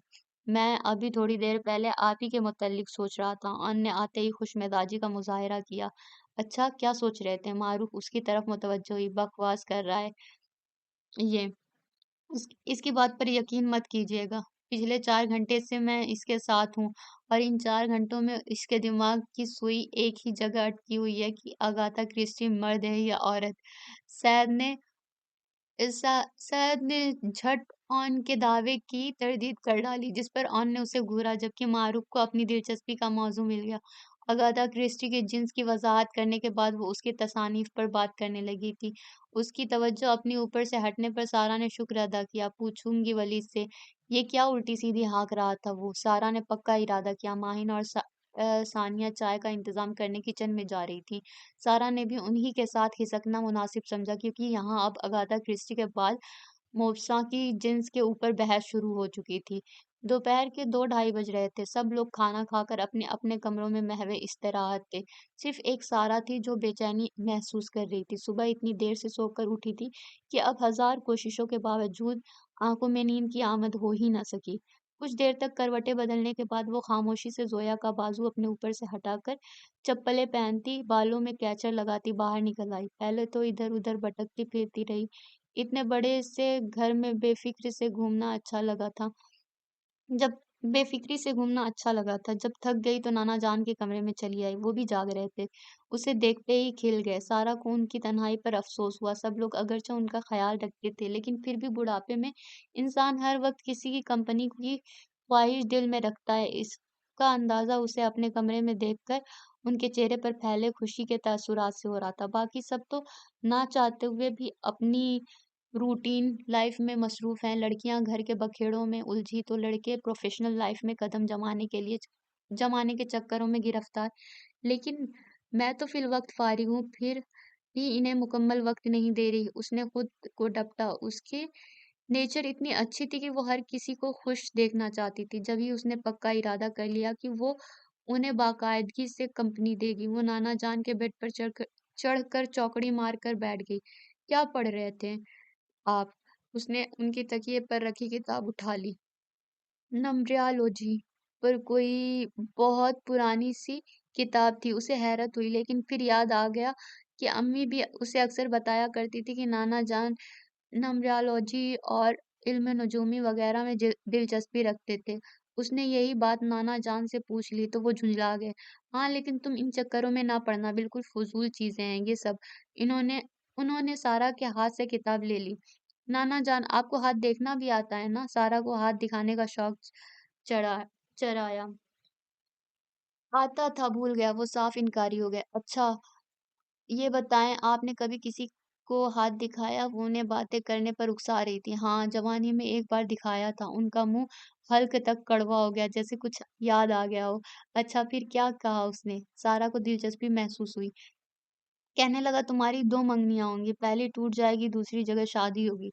میں ابھی تھوڑی دیر پہلے آپ ہی کے متعلق سوچ رہا تھا۔ آن نے آتے ہی خوش مزاجی کا مظاہرہ کیا۔ اچھا، کیا سوچ رہے تھے؟ معروف اس کی طرف متوجہ ہوئی۔ بکواس کر رہا ہے یہ، اس کی بات پر یقین مت کیجیے گا۔ پچھلے 4 گھنٹے سے میں اس کے ساتھ ہوں، اور ان 4 گھنٹوں میں اس کے دماغ کی سوئی ایک ہی جگہ اٹکی ہوئی ہے کہ اگاتھا کرسٹی مرد ہے یا عورت۔ سعد نے سعد نے جھٹ آن کے دعوے کی تردید کر ڈالی، جس پر آن نے اسے گھورا، جبکہ معروف کو اپنی دلچسپی کا موضوع مل گیا۔ اگاتھا کرسٹی کے جنس کی وضاحت کرنے کے بعد وہ اس کی تصانیف پر بات کرنے لگی تھی۔ اس کی توجہ اپنی اوپر سے ہٹنے پر سارا نے شکر ادا کیا۔ پوچھوں گی ولید سے، یہ کیا الٹی سیدھی ہانک رہا تھا وہ؟ سارا نے پکا ارادہ کیا۔ ماہین اور ثانیہ چائے کا انتظام کرنے کچن میں جا رہی تھی۔ سارا نے بھی انہی کے ساتھ کھسکنا مناسب سمجھا، کیونکہ یہاں اب اگاتھا کرسٹی کے بعد موبسا کی جنس کے اوپر بحث شروع ہو چکی تھی۔ دوپہر کے 2:30 بج رہے تھے۔ سب لوگ کھانا کھا کر اپنے اپنے کمروں میں محو استراحت تھے۔ صرف ایک سارا تھی جو بے چینی محسوس کر رہی تھی۔ صبح اتنی دیر سے سو کر اٹھی تھی کہ اب ہزار کوششوں کے باوجود آنکھوں میں نیند کی آمد ہو ہی نہ سکی۔ کچھ دیر تک کروٹیں بدلنے کے بعد وہ خاموشی سے زویا کا بازو اپنے اوپر سے ہٹا کر چپلیں پہنتی، بالوں میں کیچر لگاتی باہر نکل آئی۔ پہلے تو ادھر ادھر بھٹکتی پھرتی رہی۔ اتنے بڑے سے گھر میں بے فکری سے گھومنا اچھا لگا تھا۔ جب تھک گئی تو نانا جان کے کمرے میں چلی آئی۔ وہ بھی جاگ رہے تھے، اسے دیکھتے ہی کھل گئے۔ سارا کو ان کی تنہائی پر افسوس ہوا۔ سب لوگ اگرچہ ان کا خیال رکھتے تھے، لیکن پھر بھی بڑھاپے میں انسان ہر وقت کسی کی کمپنی کی خواہش دل میں رکھتا ہے۔ اس کا اندازہ اسے اپنے کمرے میں دیکھ کر ان کے چہرے پر پھیلے خوشی کے تاثرات سے ہو رہا تھا۔ باقی سب تو نہ چاہتے ہوئے بھی اپنی روٹین لائف میں مصروف ہیں۔ لڑکیاں گھر کے بکھیڑوں میں الجھی تو لڑکے پروفیشنل لائف میں قدم جمانے کے چکروں میں گرفتار۔ لیکن میں تو فی الوقت فارغ ہوں، پھر بھی انہیں مکمل وقت نہیں دے رہی۔ اس نے خود کو ڈپٹا۔ اس کے نیچر اتنی اچھی تھی کہ وہ ہر کسی کو خوش دیکھنا چاہتی تھی۔ جبھی اس نے پکا ارادہ کر لیا کہ وہ انہیں باقاعدگی سے کمپنی دے گی، وہ نانا جان کے بیڈ پر چڑھ کر چوکڑی مار کر بیٹھ گئی۔ کیا پڑھ رہے تھے آپ؟ اس نے ان کی تکیے پر رکھی کتاب اٹھا لی۔ نمبریالوجی پر کوئی بہت پرانی سی کتاب تھی۔ اسے حیرت ہوئی، لیکن پھر یاد آ گیا کہ امی بھی اسے اکثر بتایا کرتی تھی کہ نانا جان نمبریالوجی اور علم نجومی وغیرہ میں دلچسپی رکھتے تھے۔ اس نے یہی بات نانا جان سے پوچھ لی تو وہ جھنجلا گئے۔ ہاں، لیکن تم ان چکروں میں نہ پڑنا، بالکل فضول چیزیں ہیں یہ سب۔ انہوں نے سارا کے ہاتھ سے کتاب لے لی۔ نانا جان، آپ کو ہاتھ دیکھنا بھی آتا ہے نا؟ سارا کو ہاتھ دکھانے کا شوق چڑھا چرایا۔ آتا تھا، بھول گیا، وہ صاف انکاری ہو گئے۔ اچھا، یہ بتائیں، آپ نے کبھی کسی کو ہاتھ دکھایا؟ وہ انہیں باتیں کرنے پر اکسا رہی تھی۔ ہاں، جوانی میں ایک بار دکھایا تھا۔ ان کا منہ حلق تک کڑوا ہو گیا، جیسے کچھ یاد آ گیا ہو۔ اچھا، پھر کیا کہا اس نے؟ سارا کو دلچسپی محسوس ہوئی۔ کہنے لگا تمہاری دو منگنیاں ہوں گی، پہلی ٹوٹ جائے گی، دوسری جگہ شادی ہوگی۔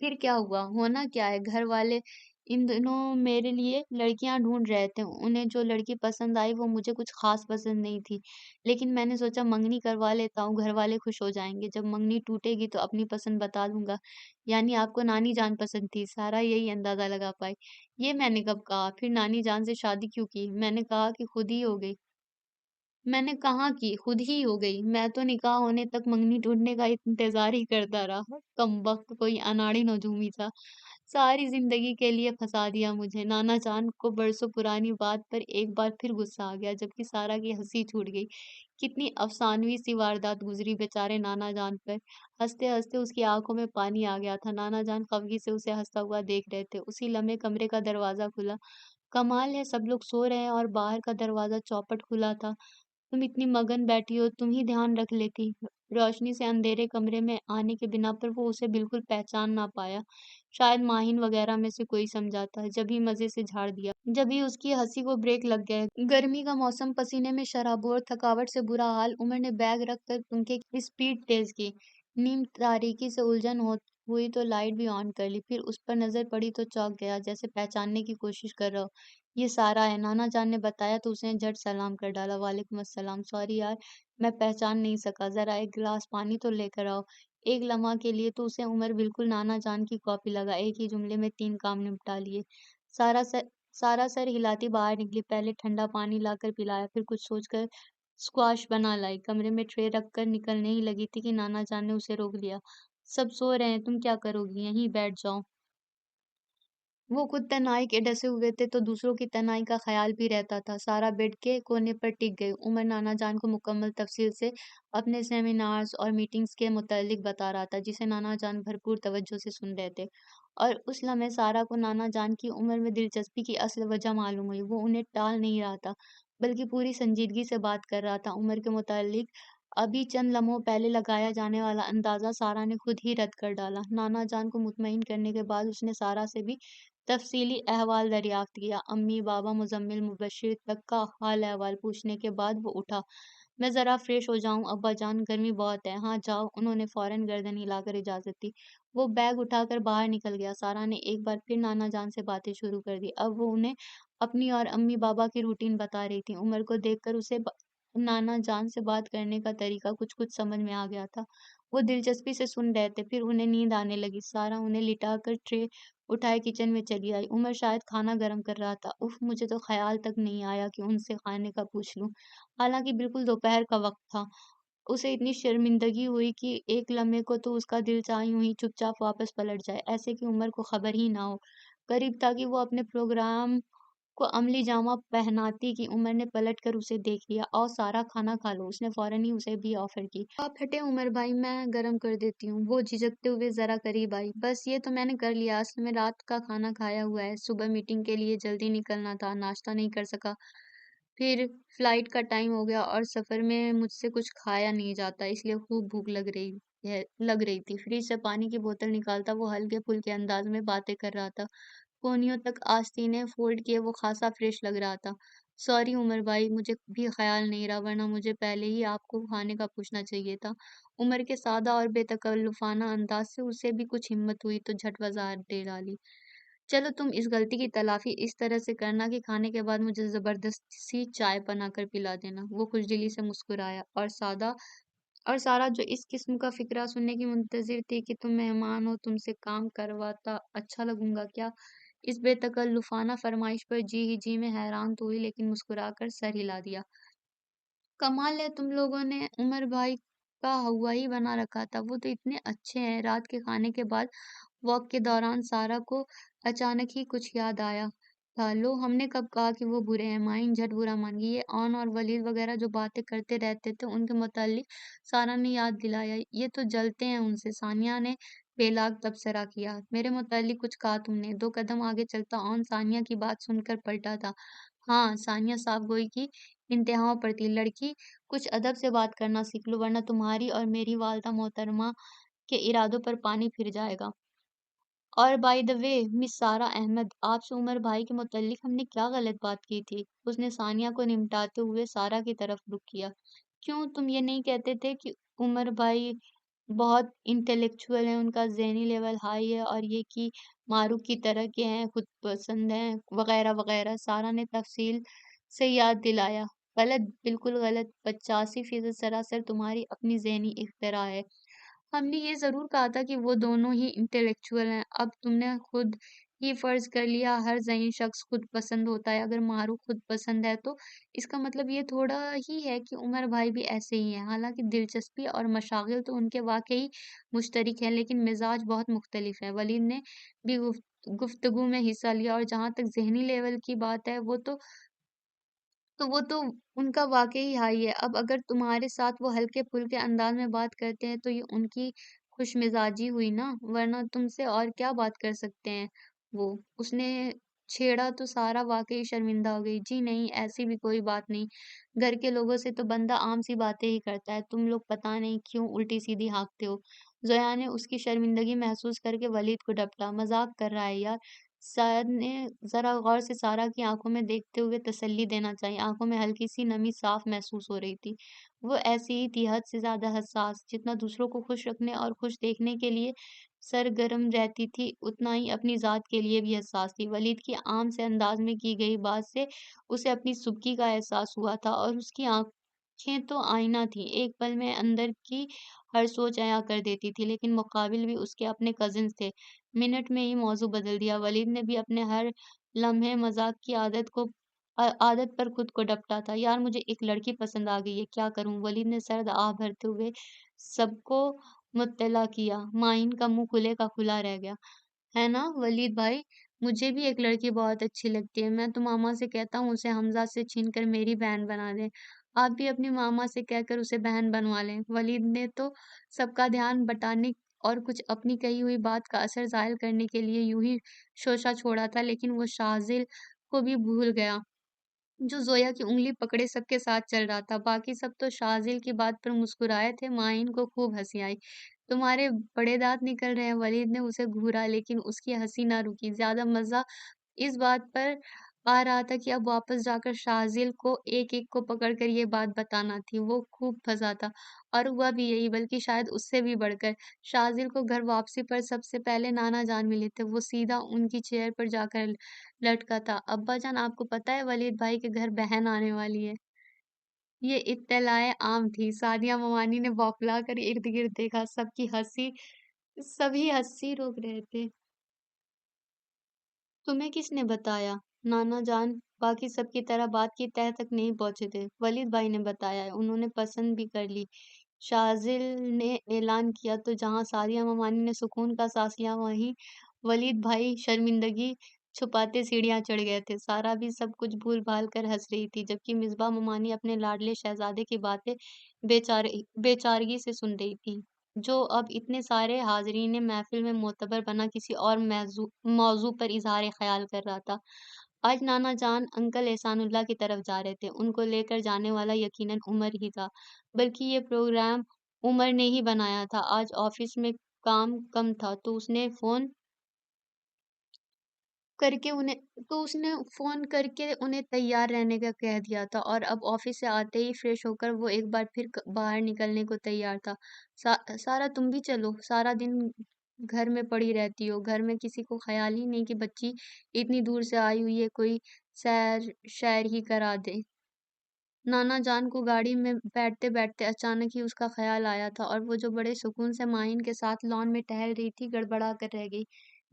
پھر کیا ہوا؟ ہونا کیا ہے، گھر والے ان دنوں میرے لیے لڑکیاں ڈھونڈ رہے تھے۔ انہیں جو لڑکی پسند آئی وہ مجھے کچھ خاص پسند نہیں تھی، لیکن میں نے سوچا منگنی کروا لیتا ہوں، گھر والے خوش ہو جائیں گے۔ جب منگنی ٹوٹے گی تو اپنی پسند بتا دوں گا۔ یعنی آپ کو نانی جان پسند تھی؟ سارا یہی اندازہ لگا پائی۔ یہ میں نے کب کہا؟ پھر نانی جان سے شادی کیوں کی؟ میں نے کہا کہ خود ہی ہو گئی۔ میں نے کہاں کی خود ہی ہو گئی؟ میں تو نکاح ہونے تک منگنی ٹوٹنے کا انتظار ہی کرتا رہا۔ کمبخت، کوئی اناڑی نجومی تھا، ساری زندگی کے لیے پھنسا دیا مجھے۔ نانا جان کو برسوں پرانی بات پر ایک بار پھر غصہ آ گیا، جبکہ سارا کی ہنسی چھوٹ گئی۔ کتنی افسانوی سی واردات گزری بیچارے نانا جان پر۔ ہنستے ہنستے اس کی آنکھوں میں پانی آ گیا تھا۔ نانا جان خفگی سے اسے ہنستا ہوا دیکھ رہے تھے۔ اسی لمحے کمرے کا دروازہ کھلا۔ کمال ہے، سب لوگ سو رہے ہیں اور باہر کا دروازہ چوپٹ کھلا تھا۔ تم اتنی مگن بیٹھی ہو، تم ہی دھیان رکھ لیتی۔ روشنی سے اندھیرے کمرے میں آنے کی بنا پر وہ اسے بالکل پہچان نہ پایا۔ شاید ماہین وغیرہ میں سے کوئی سمجھاتا، جبھی مزے سے جھاڑ دیا۔ جبھی اس کی ہنسی کو بریک لگ گئے۔ گرمی کا موسم، پسینے میں شرابور، تھکاوٹ سے برا حال۔ عمر نے بیگ رکھ کر پنکھے کی سپیڈ تیز کی۔ نیم تاریکی سے الجھن ہوئی تو لائٹ بھی آن کر لی۔ پھر اس پر نظر پڑی تو چونک گیا، جیسے پہچاننے کی کوشش کر رہا ہو۔ یہ سارا ہے، نانا جان نے بتایا تو اس نے جھٹ سلام کر ڈالا۔ وعلیکم السلام، سوری یار، میں پہچان نہیں سکا، ذرا ایک گلاس پانی تو لے کر آؤ۔ ایک لمحہ کے لیے تو اسے عمر بالکل نانا جان کی کاپی لگا، ایک ہی جملے میں 3 کام نپٹا لیے۔ سارا سر ہلاتی باہر نکلی، پہلے ٹھنڈا پانی لا کر پلایا، پھر کچھ سوچ کر اسکواش بنا لائی۔ کمرے میں ٹرے رکھ کر نکلنے ہی لگی تھی کہ نانا جان نے اسے روک لیا۔ سب سو رہے ہیں، تم کیا کرو گی؟ یہیں بیٹھ جاؤ۔ وہ خود تنہائی کے ڈسے ہوئے تھے تو دوسروں کی تنہائی کا خیال بھی رہتا تھا۔ سارا بیڈ کے کونے پر ٹک گئی۔ عمر نانا جان کو مکمل تفصیل سے اپنے سیمینارز اور میٹنگز کے متعلق بتا رہا تھا، جسے نانا جان بھرپور توجہ سے سن رہے تھے۔ اور اس لمحے سارا کو نانا جان کی عمر میں دلچسپی کی اصل وجہ معلوم ہوئی۔ وہ انہیں ٹال نہیں رہا تھا، بلکہ پوری سنجیدگی سے بات کر رہا تھا۔ عمر کے متعلق ابھی چند لمحوں پہلے لگایا جانے والا اندازہ سارا نے خود ہی رد کر ڈالا۔ نانا جان کو مطمئن کرنے کے بعد اس نے سارا سے بھی تفصیلی احوال دریافت کیا۔ امی، بابا، مزمل، مبشر تک کا حال احوال پوچھنے کے بعد وہ اٹھا۔ میں ذرا فریش ہو جاؤں ابا جان، گرمی بہت ہے۔ ہاں جاؤ، انہوں نے فوراً گردن ہلا کر اجازت دی۔ وہ بیگ اٹھا کر باہر نکل گیا۔ سارا نے ایک بار پھر نانا جان سے باتیں شروع کر دی۔ اب وہ انہیں اپنی اور امی بابا کی روٹین بتا رہی تھی۔ عمر کو دیکھ کر اسے نانا جان سے بات کرنے کا طریقہ کچھ کچھ سمجھ میں آ گیا تھا۔ وہ دلچسپی سے سن رہے تھے۔ پھر انہیں نیند آنے لگی۔ سارا انہیں لٹا کر ٹرے اٹھائے کچن میں چلی آئی۔ عمر شاید کھانا گرم کر رہا تھا۔ اف، مجھے تو خیال تک نہیں آیا کہ ان سے کھانے کا پوچھ لوں، حالانکہ بالکل دوپہر کا وقت تھا۔ اسے اتنی شرمندگی ہوئی کہ ایک لمحے کو تو اس کا دل چاہا یوں ہی چپ چاپ واپس پلٹ جائے، ایسے کہ عمر کو خبر ہی نہ ہو۔ قریب تھا کہ وہ اپنے پروگرام کو عملی جامہ پہناتی کہ عمر نے پلٹ کر اسے دیکھ لیا۔ آؤ سارا، کھانا کھا لو، اس نے فوراً ہی اسے بھی آفر کی۔ آپ ہٹیں عمر بھائی، میں گرم کر دیتی ہوں۔ وہ جھجکتے ہوئے ذرا قریب آئی۔ بس یہ تو میں نے کر لیا، اصل میں رات کا کھانا کھایا ہوا ہے، صبح میٹنگ کے لیے جلدی نکلنا تھا، ناشتہ نہیں کر سکا، پھر فلائٹ کا ٹائم ہو گیا اور سفر میں مجھ سے کچھ کھایا نہیں جاتا، اس لیے خوب بھوک لگ رہی تھی۔ فریج سے پانی کی بوتل نکالتا وہ ہلکے پھلکے انداز میں باتیں کر رہا تھا۔ کونیوں تک آستینیں فولڈ کیے وہ خاصا فریش لگ رہا تھا۔ سوری عمر بھائی، مجھے بھی خیال نہیں رہا، ورنہ مجھے پہلے ہی آپ کو کھانے کا پوچھنا چاہیے تھا۔ عمر کے سادہ اور بے تکلفانہ انداز سے اسے بھی کچھ ہمت ہوئی تو جھٹ وضاحت دے ڈالی۔ چلو تم اس غلطی کی تلافی اس طرح سے کرنا کہ کھانے کے بعد مجھے زبردست سی چائے بنا کر پلا دینا۔ وہ خوش دلی سے مسکرایا اور سارا جو اس قسم کا فقرہ سننے کی منتظر تھی کہ تم مہمان ہو، تم سے کام کرواتا اچھا لگوں گا کیا؟ اس بے تکلفانہ فرمائش پر جی ہی جی میں حیران تو ہوئی لیکن مسکرا کر سر ہلا دیا۔ کمال ہے تم لوگوں نے عمر بھائی کا ہوا ہی بنا رکھا تھا، وہ تو اتنے اچھے ہیں۔ رات کے کھانے کے بعد واک کے دوران سارا کو اچانک ہی کچھ یاد آیا تھا۔ لو، ہم نے کب کہا کہ وہ برے ہیں؟ معین جھٹ برا مان گئی۔ یہ اون اور ولید وغیرہ جو باتیں کرتے رہتے تھے ان کے متعلق سارا نے یاد دلایا۔ یہ تو جلتے ہیں ان سے، ثانیہ نے بے لاگ تبصرہ کیا۔ میرے متعلق کچھ کہا تم نے؟ دو قدم آگے چلتا اون ثانیہ کی بات سن کر پلٹا تھا۔ ہاں، ثانیہ صاف گوئی کی انتہاؤں پر تھی۔ لڑکی، کچھ ادب سے بات کرنا سیکھ لو ورنہ تمہاری اور میری والدہ محترمہ کے ارادوں پر پانی پھر جائے گا۔ اور بائی دی وے مس سارا احمد، آپ سے عمر بھائی کے متعلق ہم نے کیا غلط بات کی تھی؟ اس نے ثانیہ کو نمٹاتے ہوئے سارا کی طرف رخ کیا۔ کیوں تم یہ نہیں کہتے تھے کہ عمر بھائی بہت انٹلیکچوئل ہیں، ان کا ذہنی لیول ہائی ہے، اور یہ کہ معروف کی طرح کے ہیں، خود پسند ہیں، وغیرہ وغیرہ؟ سارا نے تفصیل سے یاد دلایا۔ غلط، بالکل غلط، 85% سراسر تمہاری اپنی ذہنی اختراع ہے۔ ہم نے یہ ضرور کہا تھا کہ وہ دونوں ہی انٹلیکچوئل ہیں۔ اب تم نے خود ہی فرض کر لیا ہر ذہین شخص خود پسند ہوتا ہے۔ اگر معروف خود پسند ہے تو اس کا مطلب یہ تھوڑا ہی ہے کہ عمر بھائی بھی ایسے ہی ہیں۔ حالانکہ دلچسپی اور مشاغل تو ان کے واقعی مشترک ہیں، لیکن مزاج بہت مختلف ہے۔ ولید نے بھی گفتگو میں حصہ لیا، اور جہاں تک ذہنی لیول کی بات ہے وہ تو ان کا واقعی ہائی ہے۔ اب اگر تمہارے ساتھ وہ ہلکے پھلکے انداز میں بات کرتے ہیں تو یہ ان کی خوش مزاجی ہوئی نا، ورنہ تم سے اور کیا بات کر سکتے ہیں وہ؟ اس نے چھیڑا تو سارا واقعی شرمندہ ہو گئی۔ جی نہیں، ایسی بھی کوئی بات نہیں، گھر کے لوگوں سے تو بندہ عام سی باتیں ہی کرتا ہے، تم لوگ پتہ نہیں کیوں الٹی سیدھی ہانکتے ہو۔ زویا نے اس کی شرمندگی محسوس کر کے ولید کو ڈپٹا۔ مذاق کر رہا ہے یار۔ سعد نے ذرا غور سے سارا کی آنکھوں میں دیکھتے ہوئے تسلی دینا چاہی۔ آنکھوں میں ہلکی سی نمی صاف محسوس ہو رہی تھی۔ وہ ایسی ہی تھی، حد سے زیادہ حساس۔ جتنا دوسروں کو خوش رکھنے اور خوش دیکھنے کے لیے سرگرم رہتی تھی، اتنا ہی اپنی ذات کے لیے بھی حساس تھی۔ ولید کی عام سے انداز میں کی گئی بات سے اسے اپنی سبکی کا احساس ہوا تھا، اور اس کی آنکھیں تو آئینہ تھیں، ایک پل میں اندر کی ہر سوچ عیاں کر دیتی تھی۔ لیکن مقابل بھی اس کے اپنے کزنز تھے۔ منٹ میں ہی موضوع بدل دیا۔ ولید نے بھی اپنے ہر لمحے مذاق کی عادت پر خود کو ڈپٹا تھا۔ یار مجھے ایک لڑکی پسند آ گئی ہے، کیا کروں؟ ولید نے سرد آہ بھرتے ہوئے سب کو مطلع کیا۔ معین کا منہ کھلے کا کھلا رہ گیا۔ ہے نا ولید بھائی، مجھے بھی ایک لڑکی بہت اچھی لگتی ہے، میں تو ماما سے کہتا ہوں اسے حمزہ سے چھین کر میری بہن بنا دیں۔ آپ بھی اپنی ماما سے کہہ کر اسے بہن بنوا لیں۔ ولید نے تو سب کا دھیان بٹانے اور کچھ اپنی کہی ہوئی بات کا اثر زائل کرنے کے لیے یوں ہی شوشہ چھوڑا تھا، لیکن وہ شاذل کو بھی بھول گیا جو زویا کی انگلی پکڑے سب کے ساتھ چل رہا تھا۔ باقی سب تو شاذل کی بات پر مسکرائے تھے۔ معین کو خوب ہنسی آئی۔ تمہارے بڑے دانت نکل رہے ہیں؟ ولید نے اسے گھورا، لیکن اس کی ہنسی نہ رکی۔ زیادہ مزہ اس بات پر آ رہا تھا کہ اب واپس جا کر شاذل کو ایک ایک کو پکڑ کر یہ بات بتانا تھی۔ وہ خوب پھنسا تھا، اور ہوا بھی یہی، بلکہ شاید اس سے بھی بڑھ کر۔ شاذل کو گھر واپسی پر سب سے پہلے نانا جان ملے تھے۔ وہ سیدھا ان کی چیئر پر جا کر لٹکا تھا۔ ابا جان، آپ کو پتہ ہے ولید بھائی کے گھر بہن آنے والی ہے؟ یہ اطلاع عام تھی۔ سعدیہ ممانی نے بوکھلا کر ارد گرد دیکھا۔ سبھی ہنسی روک رہے تھے۔ تمہیں کس نے بتایا؟ نانا جان باقی سب کی طرح بات کی تہہ تک نہیں پہنچے تھے۔ ولید بھائی نے بتایا ہے، انہوں نے پسند بھی کر لی، شاذل نے اعلان کیا۔ تو جہاں سعدیہ ممانی نے سکون کا سانس لیا، وہیں ولید بھائی شرمندگی چھپاتے سیڑھیاں چڑھ گئے تھے۔ سارا بھی سب کچھ بھول بھال کر ہنس رہی تھی، جبکہ مصباح ممانی اپنے لاڈلے شہزادے کی باتیں بے چارگی سے سن رہی تھی، جو اب اتنے سارے حاضرین محفل میں معتبر بنا کسی اور موضوع پر اظہار خیال کر رہا تھا۔ آج نانا جان انکل احسان اللہ کی طرف جا رہے تھے۔ ان کو لے کر جانے والا یقیناً عمر ہی تھا، بلکہ یہ پروگرام عمر نے ہی بنایا تھا۔ آج آفس میں کام کم تھا تو اس نے فون اس نے فون کر کے انہیں تیار رہنے کا کہہ دیا تھا، اور اب آفس سے آتے ہی فریش ہو کر وہ ایک بار پھر باہر نکلنے کو تیار تھا۔ سارا تم بھی چلو، سارا دن گھر میں پڑی رہتی ہو، گھر میں کسی کو خیال ہی نہیں کہ بچی اتنی دور سے آئی ہوئی ہے، کوئی سیر شیر ہی کرا دے۔ نانا جان کو گاڑی میں بیٹھتے بیٹھتے اچانک ہی اس کا خیال آیا تھا، اور وہ جو بڑے سکون سے ماہین کے ساتھ لان میں ٹہل رہی تھی گڑبڑا کر رہ گئی۔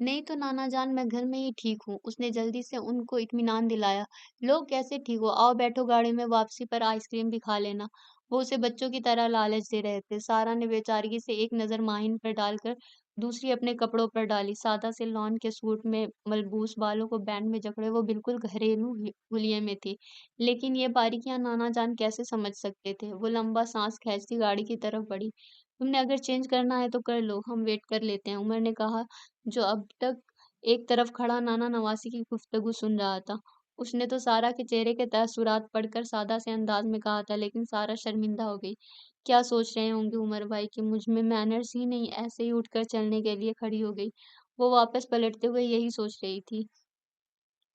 نہیں تو نانا جان، میں گھر میں ہی ٹھیک ہوں، اس نے جلدی سے ان کو اطمینان دلایا۔ لوگ کیسے ٹھیک ہو، آؤ بیٹھو گاڑی میں، واپسی پر آئس کریم بھی کھا لینا۔ وہ اسے بچوں کی طرح لالچ دے رہے تھے۔ سارا نے بیچارگی سے ایک نظر ماہین پر ڈال کر دوسری اپنے کپڑوں پر ڈالی۔ سادہ سے لان کے سوٹ میں ملبوس، بالوں کو بینڈ میں جکڑے، وہ بالکل گھریلو حلیے میں تھی۔ لیکن یہ باریکیاں نانا جان کیسے سمجھ سکتے تھے؟ وہ لمبا سانس کھینچتی گاڑی کی طرف بڑھی۔ تم نے اگر چینج کرنا ہے تو کر لو، ہم ویٹ کر لیتے ہیں، عمر نے کہا، جو اب تک ایک طرف کھڑا نانا نواسی کی گفتگو سن رہا تھا۔ اس نے تو سارا کے چہرے کے تاثرات پڑھ کر سادہ سے انداز میں کہا تھا، لیکن سارا شرمندہ ہو گئی۔ کیا سوچ رہے ہوں گے عمر بھائی کہ مجھ میں مینرز ہی نہیں؟ ایسے ہی اٹھ کر چلنے کے لیے کھڑی ہو گئی۔ وہ واپس پلٹتے ہوئے یہی سوچ رہی تھی۔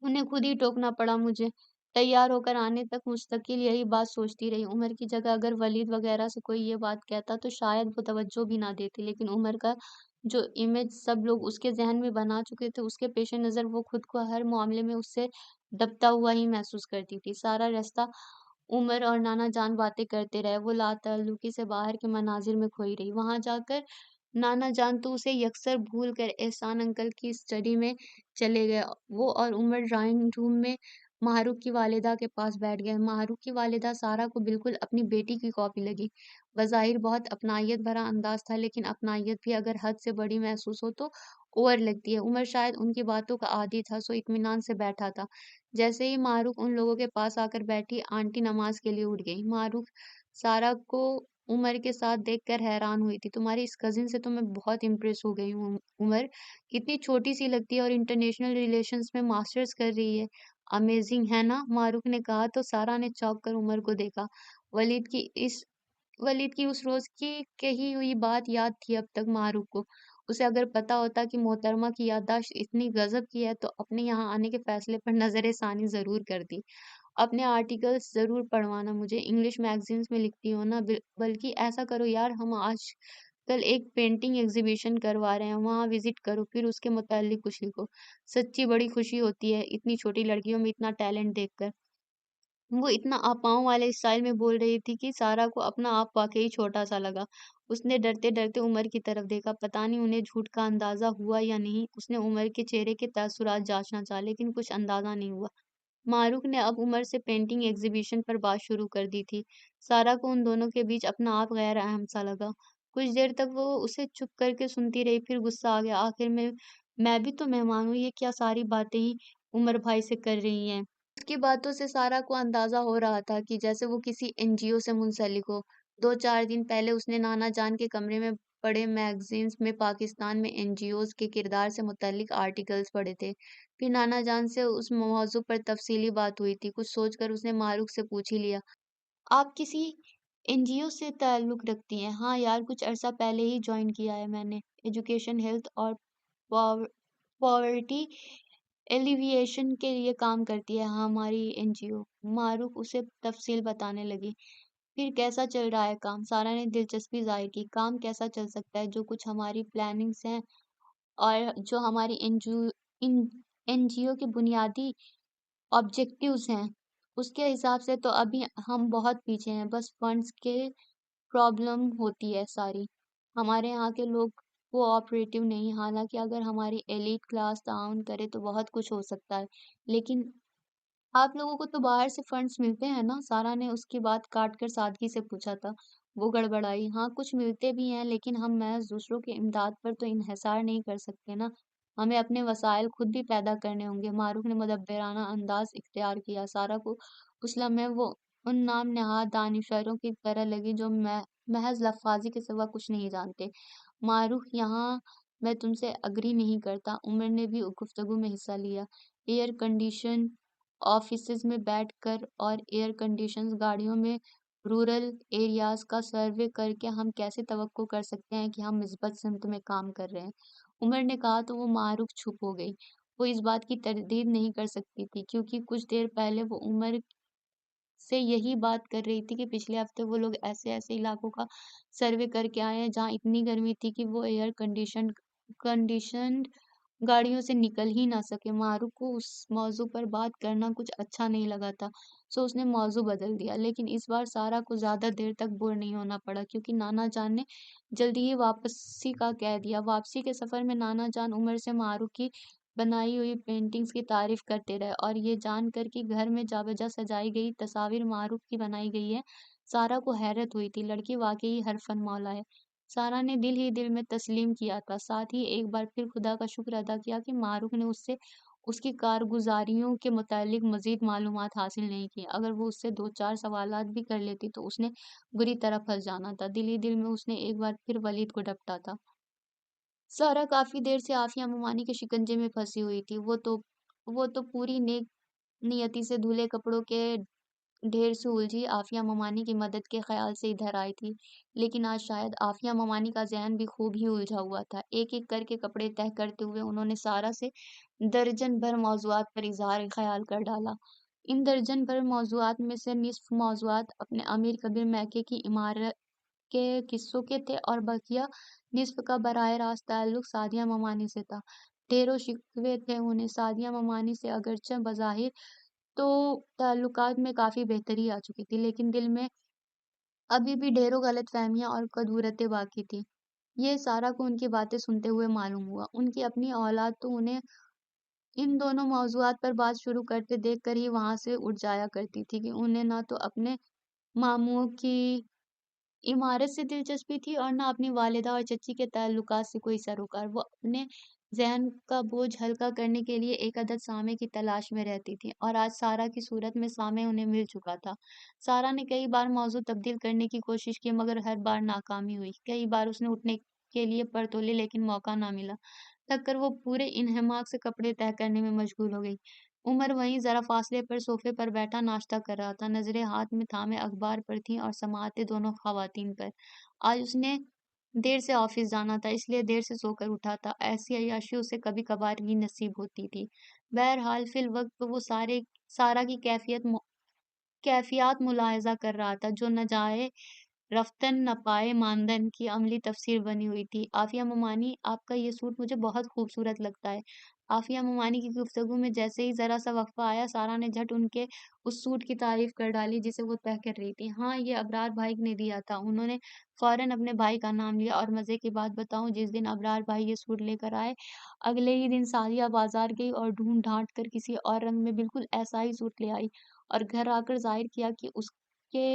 انہیں خود ہی ٹوکنا پڑا مجھے۔ تیار ہو کر آنے تک مستقل یہی بات سوچتی رہی۔ عمر کی جگہ اگر ولید وغیرہ سے کوئی یہ بات کہتا تو شاید وہ توجہ بھی نہ دیتی، لیکن عمر کا جو امیج سب لوگ اس کے ذہن میں بنا چکے تھے، اس کے پیش نظر وہ خود کو ہر معاملے میں اس سے دبتا ہوا ہی محسوس کرتی تھی۔ سارا راستہ عمر اور نانا جان باتیں کرتے رہے، وہ لاتعلقی سے باہر کے مناظر میں کھوئی رہی۔ وہاں جا کر نانا جان تو اسے یکسر بھول کر احسان انکل کی اسٹڈی میں چلے گئے۔ وہ اور عمر ڈرائنگ روم میں ماہروخ کی والدہ کے پاس بیٹھ گئے۔ ماہروخ کی والدہ سارا کو بالکل اپنی بیٹی کی کاپی لگی۔ بظاہر بہت اپنائیت بھرا انداز تھا، لیکن اپنائیت بھی اگر حد سے بڑی محسوس ہو تو اوور لگتی ہے۔ عمر شاید ان کی باتوں کا عادی تھا، سو اطمینان سے بیٹھا تھا۔ جیسے ہی ماہروخ ان لوگوں کے پاس آ کر بیٹھی، آنٹی نماز کے لیے اٹھ گئی۔ ماہروخ سارا کو عمر کے ساتھ دیکھ کر حیران ہوئی تھی۔ تمہاری اس کزن سے تو میں بہت امپریس ہو گئی ہوں عمر، کتنی چھوٹی سی لگتی ہے اور انٹرنیشنل ریلیشنز میں ماسٹرز کر رہی ہے۔ امیزنگ ہے نا؟ ماہروخ نے کہا تو سارا نے چونک کر عمر کو دیکھا۔ ولید کی اس ولید کی اس روز کی کہی ہوئی بات یاد تھی اب تک ماہروخ کو۔ اسے اگر پتا ہوتا کہ محترمہ کی یادداشت اتنی گزب کی ہے تو اپنے یہاں آنے کے فیصلے پر نظر ثانی ضرور کرتی۔ اپنے آرٹیکلز ضرور پڑھوانا مجھے، انگلش میگزینز میں لکھتی ہو نا۔ بلکہ ایسا کرو یار، ہم آج کل ایک پینٹنگ ایگزیبیشن کروا رہے ہیں، وہاں وزٹ کرو، پھر اس کے متعلق کچھ لکھو۔ سچی بڑی خوشی ہوتی ہے اتنی چھوٹی لڑکیوں میں اتنا ٹیلنٹ دیکھ کر۔ وہ اتنا آپاؤں والے اسٹائل میں بول رہی تھی کہ سارا کو اپنا آپ واقعی چھوٹا سا لگا۔ اس نے ڈرتے ڈرتے عمر کی طرف دیکھا، پتہ نہیں انہیں جھوٹ کا اندازہ ہوا یا نہیں۔ اس نے عمر کے چہرے کے تاثرات جانچنا چاہا، لیکن کچھ اندازہ نہیں ہوا۔ ماہروخ نے اب عمر سے پینٹنگ ایگزیبیشن پر بات شروع کر دی تھی۔ سارا کو ان دونوں کے بیچ اپنا آپ غیر اہم سا لگا۔ کچھ دیر تک وہ اسے چپ کر کے سنتی رہی، پھر غصہ آ گیا۔ آخر میں بھی تو مہمان ہوں، یہ کیا ساری باتیں ہی عمر بھائی سے کر رہی ہیں؟ اس کی باتوں سے سارا کو اندازہ ہو رہا تھا کہ جیسے وہ کسی این جی او سے منسلک ہو۔ 2-4 دن پہلے اس نے نانا جان کے کمرے میں پڑے میگزینز میں پاکستان میں این جی اوز کے کردار سے متعلق آرٹیکلز پڑھے تھے۔ پھر نانا جان سے اس موضوع پر تفصیلی بات ہوئی تھی۔ کچھ سوچ کر اس نے ماہروخ سے پوچھ ہی لیا، آپ کسی این جی او سے تعلق رکھتی ہیں؟ ہاں یار، کچھ عرصہ پہلے ہی جوائن کیا ہے میں نے۔ ایجوکیشن، ہیلتھ اور پاورٹی ایلیویشن کے لیے کام کرتی ہے ہماری این جی او۔ ماہروخ اسے تفصیل بتانے لگی۔ پھر کیسا چل رہا ہے کام؟ سارا نے دلچسپی ظاہر کی۔ کام کیسا چل سکتا ہے؟ جو کچھ ہماری پلاننگز ہیں اور جو ہماری این جی او کے بنیادی آبجیکٹیوز ہیں، اس کے حساب سے تو ابھی ہم بہت پیچھے ہیں، بس فنڈز کے پرابلم ہوتی ہے ساری۔ ہمارے یہاں کے لوگ کوآپریٹو نہیں، حالانکہ اگر ہماری ایلیٹ کلاس تعاون کرے تو بہت کچھ ہو سکتا ہے۔ لیکن آپ لوگوں کو تو باہر سے فنڈز ملتے ہیں نا؟ سارا نے اس کی بات کاٹ کر سادگی سے پوچھا تھا۔ وہ گڑبڑائی، ہاں کچھ ملتے بھی ہیں، لیکن ہم محض دوسروں کی امداد پر تو انحصار نہیں کر سکتے نا، ہمیں اپنے وسائل خود بھی پیدا کرنے ہوں گے۔ ماہروخ نے مدبرانہ انداز اختیار کیا۔ سارا کو اس لمحے وہ ان نام نہاد دانشوروں کی طرح لگی جو محض لفاظی کے سوا کچھ نہیں جانتے۔ ماہروخ، یہاں میں تم سے اگری نہیں کرتا۔ عمر نے بھی گفتگو میں حصہ لیا۔ ایئر کنڈیشن آفیسز میں بیٹھ کر اور ایئر کنڈیشنز گاڑیوں میں رورل ایریاز کا سروے کر کے ہم کیسے توقع کر سکتے ہیں کہ ہم مثبت سمت میں کام کر رہے ہیں؟ عمر نے کہا تو وہ ماہروخ چھپ ہو گئی۔ وہ اس بات کی تردید نہیں کر سکتی تھی کیونکہ کچھ دیر پہلے وہ عمر سے یہی بات کر رہی تھی کہ پچھلے ہفتے وہ لوگ ایسے ایسے علاقوں کا سروے کر کے آئے ہیں جہاں اتنی گرمی تھی کہ وہ کنڈیشنڈ گاڑیوں سے نکل ہی نہ سکے۔ معروف کو اس موضوع پر بات کرنا کچھ اچھا نہیں لگا تھا، سو اس نے موضوع بدل دیا۔ لیکن اس بار سارا کو زیادہ دیر تک بور نہیں ہونا پڑا کیونکہ نانا جان نے جلدی ہی واپسی کا کہہ دیا۔ واپسی کے سفر میں نانا جان عمر سے معروف کی بنائی ہوئی پینٹنگز کی تعریف کرتے رہے اور یہ جان کر کہ گھر میں جا بجا سجائی گئی تصاویر معروف کی بنائی گئی ہے، سارا کو حیرت ہوئی تھی۔ لڑکی واقعی ہر فن مولا ہے، سارا نے دل ہی دل میں تسلیم کیا تھا، ساتھ ہی ایک بار پھر خدا کا شکر ادا کیا کہ معروف نے اس سے اس کی کارگزاریوں کے متعلق مزید معلومات حاصل نہیں کی۔ اگر وہ اس سے دو چار سوالات بھی کر لیتی تو اس نے بری طرح پھنس جانا تھا۔ دل ہی دل میں اس نے ایک بار پھر ولید کو ڈپٹا تھا۔ سارا کافی دیر سے عافیہ ممانی کے شکنجے میں پھنسی ہوئی تھی۔ وہ تو پوری نیک نیتی سے دھلے کپڑوں کے ڈھیر سے الجھی عافیہ ممانی کی مدد کے خیال سے ادھر آئی تھی، لیکن آج شاید عافیہ ممانی کا ذہن بھی خوب ہی الجھا ہوا تھا۔ ایک ایک کر کے کپڑے تہہ کرتے ہوئے انہوں نے سارا سے درجن بھر موضوعات پر اظہار خیال کر ڈالا۔ ان درجن بھر موضوعات میں سے نصف موضوعات اپنے امیر کبیر میکے کی عمارت کے قصوں کے تھے اور بقیہ نصف کا براہ راست تعلق سعدیہ ممانی سے تھا۔ ڈھیروں شکوے تھے انہیں سعدیہ ممانی سے، اگرچہ بظاہر تو تعلقات میں کافی بہتری آ چکی تھی، لیکن دل میں ابھی بھی ڈھیروں غلط فہمیاں اور کدورتیں باقی تھیں۔ یہ سارا کو ان کی باتیں سنتے ہوئے معلوم ہوا۔ ان کی اپنی اولاد تو انہیں ان دونوں موضوعات پر بات شروع کرتے دیکھ کر ہی وہاں سے اٹھ جایا کرتی تھی کہ انہیں نہ تو اپنے ماموں کی عمارت سے دلچسپی تھی اور نہ اپنی والدہ اور چچی کے تعلقات سے کوئی سروکار۔ وہ اپنے ذہن کا بوجھ ہلکا کرنے کے لیے ایک عدد سامے کی تلاش میں رہتی تھی، اور آج سارا کی صورت میں سامے انہیں مل چکا تھا۔ سارا نے کئی بار موضوع تبدیل کرنے کی کوشش کی مگر ہر بار ناکامی ہوئی۔ کئی بار اس نے اٹھنے کے لیے پر تولے لیکن موقع نہ ملا۔ تھک کر وہ پورے انہماک سے کپڑے تہہ کرنے میں مشغول ہو گئی۔ عمر وہیں ذرا فاصلے پر صوفے پر بیٹھا ناشتہ کر رہا تھا، نظریں ہاتھ میں تھامے اخبار پر تھیں اور سماعتیں دونوں خواتین پر۔ آج اس نے دیر سے آفس جانا تھا، اس لیے دیر سے سو کر اٹھا تھا۔ ایسی عیاشی اسے کبھی کبھار ہی نصیب ہوتی تھی۔ بہرحال فی الوقت تو وہ سارا کی کیفیات ملاحظہ کر رہا تھا جو نہ جائے رفتن نہ پائے ماندن کی عملی تفسیر بنی ہوئی تھی۔ عافیہ ممانی، آپ کا یہ سوٹ مجھے بہت خوبصورت لگتا ہے۔ عافیہ ممانی کی گفتگو میں جیسے ہی ذرا سا وقفہ آیا، سارا نے جھٹ ان کے اس سوٹ کی تعریف کر ڈالی جسے وہ تہہ کر رہی تھی۔ ہاں، یہ ابرار بھائی نے دیا تھا۔ انہوں نے فوراً اپنے بھائی کا نام لیا، اور مزے کی بات بتاؤں، جس دن ابرار بھائی یہ سوٹ لے کر آئے، اگلے ہی دن سعدیہ بازار گئی اور ڈھونڈ ڈھانٹ کر کسی اور رنگ میں بالکل ایسا ہی سوٹ لے آئی، اور گھر آ کر ظاہر کیا کہ اس کے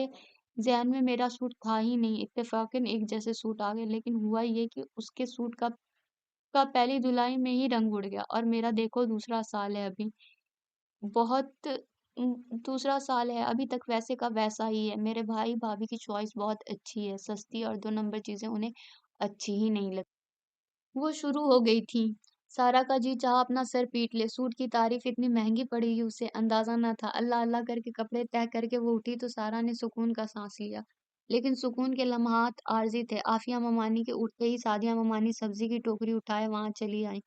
ذہن میں میرا سوٹ تھا ہی نہیں۔ اتفاقاً ایک جیسے سوٹ آ گئے، لیکن ہوا یہ کہ اس کے سوٹ کا پہلی دھلائی میں ہی رنگ اڑ گیا، اور میرا دیکھو دوسرا سال ہے ابھی بہت دوسرا سال ہے ابھی تک ویسے کا ویسا ہی ہے۔ میرے بھائی بھابھی کی چوائس بہت اچھی ہے، سستی اور دو نمبر چیزیں انہیں اچھی ہی نہیں لگتی۔ وہ شروع ہو گئی تھی۔ سارا کا جی چاہا اپنا سر پیٹ لے، سوٹ کی تعریف اتنی مہنگی پڑے گی اسے اندازہ نہ تھا۔ اللہ اللہ کر کے کپڑے تہہ کر کے وہ اٹھی تو سارا نے سکون کا سانس لیا، لیکن سکون کے لمحات عارضی تھے۔ عافیہ ممانی کے اٹھتے ہی سعدیہ ممانی سبزی کی ٹوکری اٹھائے وہاں چلی آئیں۔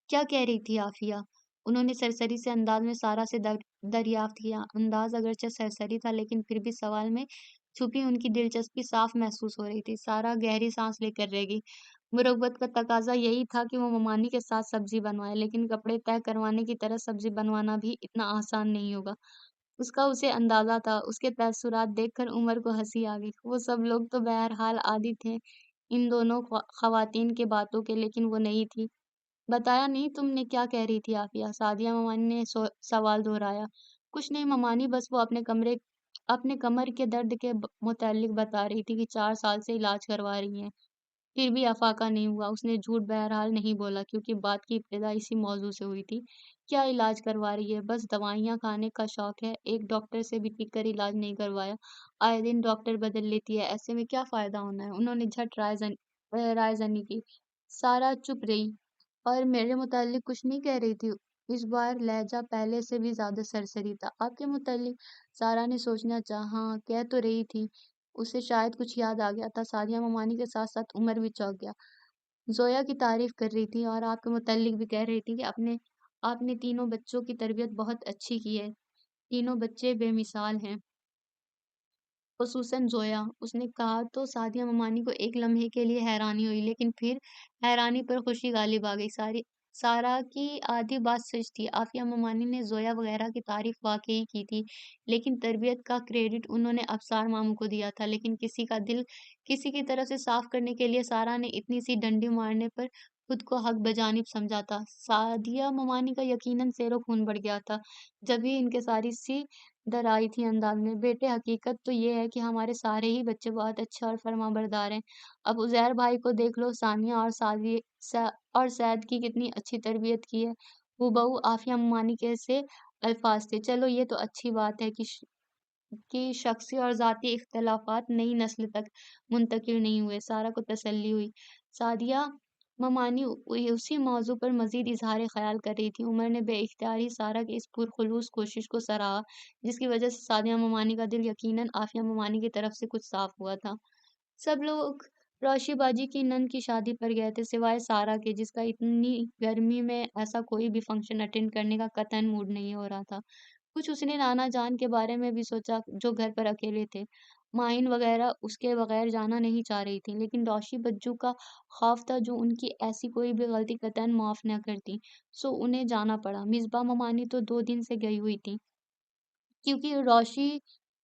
کیا کہہ رہی تھی عافیہ؟ انہوں نے سرسری سے انداز میں سارا سے دریافت کیا۔ انداز اگرچہ سرسری تھا لیکن پھر بھی سوال میں چھپی ان کی دلچسپی صاف محسوس ہو رہی تھی۔ سارا گہری سانس لے کر رہ گئی۔ مروت کا تقاضا یہی تھا کہ وہ ممانی کے ساتھ سبزی بنوائے، لیکن کپڑے طے کروانے کی طرح سبزی بنوانا بھی اتنا آسان نہیں ہوگا، اس کا اسے اندازہ تھا۔ اس کے تاثرات دیکھ کر عمر کو ہنسی آ گئی۔ وہ سب لوگ تو بہرحال عادی تھے ان دونوں خواتین کے باتوں کے، لیکن وہ نہیں تھی۔ بتایا نہیں تم نے کیا کہہ رہی تھی عافیہ؟ سعدیہ ممانی نے سوال دہرایا۔ کچھ نہیں ممانی، بس وہ اپنے کمر کے درد کے متعلق بتا رہی تھی کہ 4 سال سے علاج کروا رہی ہیں، پھر بھی افاقہ نہیں ہوا۔ اس نے جھوٹ بہرحال نہیں بولا کیونکہ بات کی ابتدا اسی موضوع سے ہوئی تھی۔ کیا علاج کروا رہی ہے؟ بس دوائیاں کھانے کا شوق ہے، ایک ڈاکٹر سے بھی ٹک کر علاج نہیں کروایا، آئے دن ڈاکٹر بدل لیتی ہے، ایسے میں کیا فائدہ ہونا ہے؟ انہوں نے جھٹ رائے زنی کی۔ سارا چپ رہی۔ اور میرے متعلق کچھ نہیں کہہ رہی تھی؟ اس بار لہجہ پہلے سے بھی زیادہ سرسری تھا۔ آپ کے متعلق؟ سارا نے سوچنا چاہا۔ ہاں، کہہ تو رہی تھی۔ اسے شاید کچھ یاد آ گیا تھا۔ سعدیہ ممانی کے ساتھ ساتھ عمر بھی چونک گیا۔ زویا کی تعریف کر رہی تھی اور آپ کے متعلق بھی کہہ رہی تھی کہ آپ نے تینوں بچوں کی تربیت بہت اچھی کی ہے، تینوں بچے بے مثال ہیں، خصوصاً زویا۔ اس نے کہا تو سعدیہ ممانی کو ایک لمحے کے لیے حیرانی ہوئی، لیکن پھر حیرانی پر خوشی غالب آ گئی۔ سارا کی آدھی بات سچ تھی، عافیہ ممانی نے زویا وغیرہ کی تعریف واقعی کی تھی، لیکن تربیت کا کریڈٹ انہوں نے ابصار ماموں کو دیا تھا۔ لیکن کسی کا دل کسی کی طرف سے صاف کرنے کے لیے سارا نے اتنی سی ڈنڈی مارنے پر خود کو حق بجانب سمجھا تھا۔ سعدیہ ممانی کا یقیناً سیر و خون بڑھ گیا تھا جب ہی ان کے ساری سی در آئی تھی انداز میں۔ بیٹے، حقیقت تو یہ ہے کہ ہمارے سارے ہی بچے بہت اچھے اور فرما بردار ہیں۔ اب عزیر بھائی کو دیکھ لو، ثانیہ اور سعد کی کتنی اچھی تربیت کی ہے، ہو عافیہ ممانی کے سے الفاظ تھے۔ چلو یہ تو اچھی بات ہے کہ شخصی اور ذاتی اختلافات نئی نسل تک منتقل نہیں ہوئے۔ سارا کو تسلی ہوئی۔ سعدیہ ممانی اسی موضوع پر مزید اظہار خیال کر رہی تھی۔ عمر نے بے اختیار ہی سارا کی اس پرخلوص کوشش کو سراہا، جس کی وجہ سے سعدیہ ممانی کا دل یقیناً عافیہ ممانی کی طرف سے کچھ صاف ہوا تھا۔ سب لوگ روشی باجی کی نند کی شادی پر گئے تھے، سوائے سارا کے، جس کا اتنی گرمی میں ایسا کوئی بھی فنکشن اٹینڈ کرنے کا قطعاً موڈ نہیں ہو رہا تھا۔ کچھ اس نے نانا جان کے بارے میں بھی سوچا جو گھر پر اکیلے تھے۔ مائن وغیرہ اس کے بغیر جانا نہیں چاہ رہی تھی، لیکن روشی بجو کا خوف تھا جو ان کی ایسی کوئی بھی غلطی قطعاً معاف نہ کرتی، سو انہیں جانا پڑا۔ مصباح ممانی تو 2 دن سے گئی ہوئی تھی، کیونکہ روشی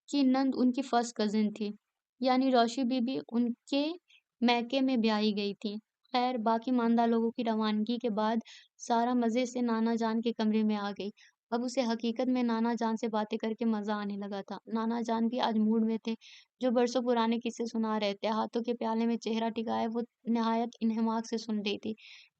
کی نند ان کی فرسٹ کزن تھی، یعنی روشی بی بی ان کے میکے میں بیاہی گئی تھی۔ خیر، باقی ماندہ لوگوں کی روانگی کے بعد سارا مزے سے نانا جان کے کمرے میں آ گئی۔ اب اسے حقیقت میں نانا جان سے باتیں کر کے مزہ آنے لگا تھا۔ نانا جان بھی آج موڈ میں تھے، جو برسوں پرانے قصے سنا رہے تھے۔ ہاتھوں کے پیالے میں چہرہ ٹکائے وہ نہایت انہماک سے سن رہی تھی،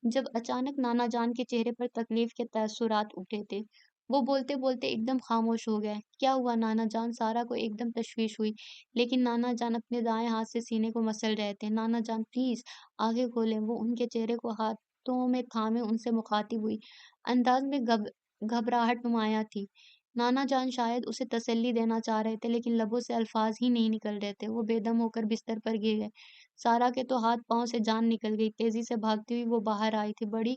جب اچانک نانا جان کے چہرے پر تکلیف کے تاثرات ابھرے تھے۔ وہ بولتے بولتے ایک دم خاموش ہو گئے۔ کیا ہوا نانا جان؟ سارا کو ایک دم تشویش ہوئی، لیکن نانا جان اپنے دائیں ہاتھ سے سینے کو مسل رہے تھے۔ نانا جان پلیز آنکھیں کھولیں۔ وہ ان کے چہرے کو ہاتھوں میں تھامے ان سے مخاطب ہوئی، انداز میں گھبراہٹ نمایاں تھی۔ نانا جان شاید اسے تسلی دینا چاہ رہے تھے، لیکن لبوں سے الفاظ ہی نہیں نکل رہے تھے۔ وہ بے دم ہو کر بستر پر گر گئے۔ سارا کے تو ہاتھ پاؤں سے جان نکل گئی۔ تیزی سے بھاگتی ہوئی وہ باہر آئی تھی۔ بڑی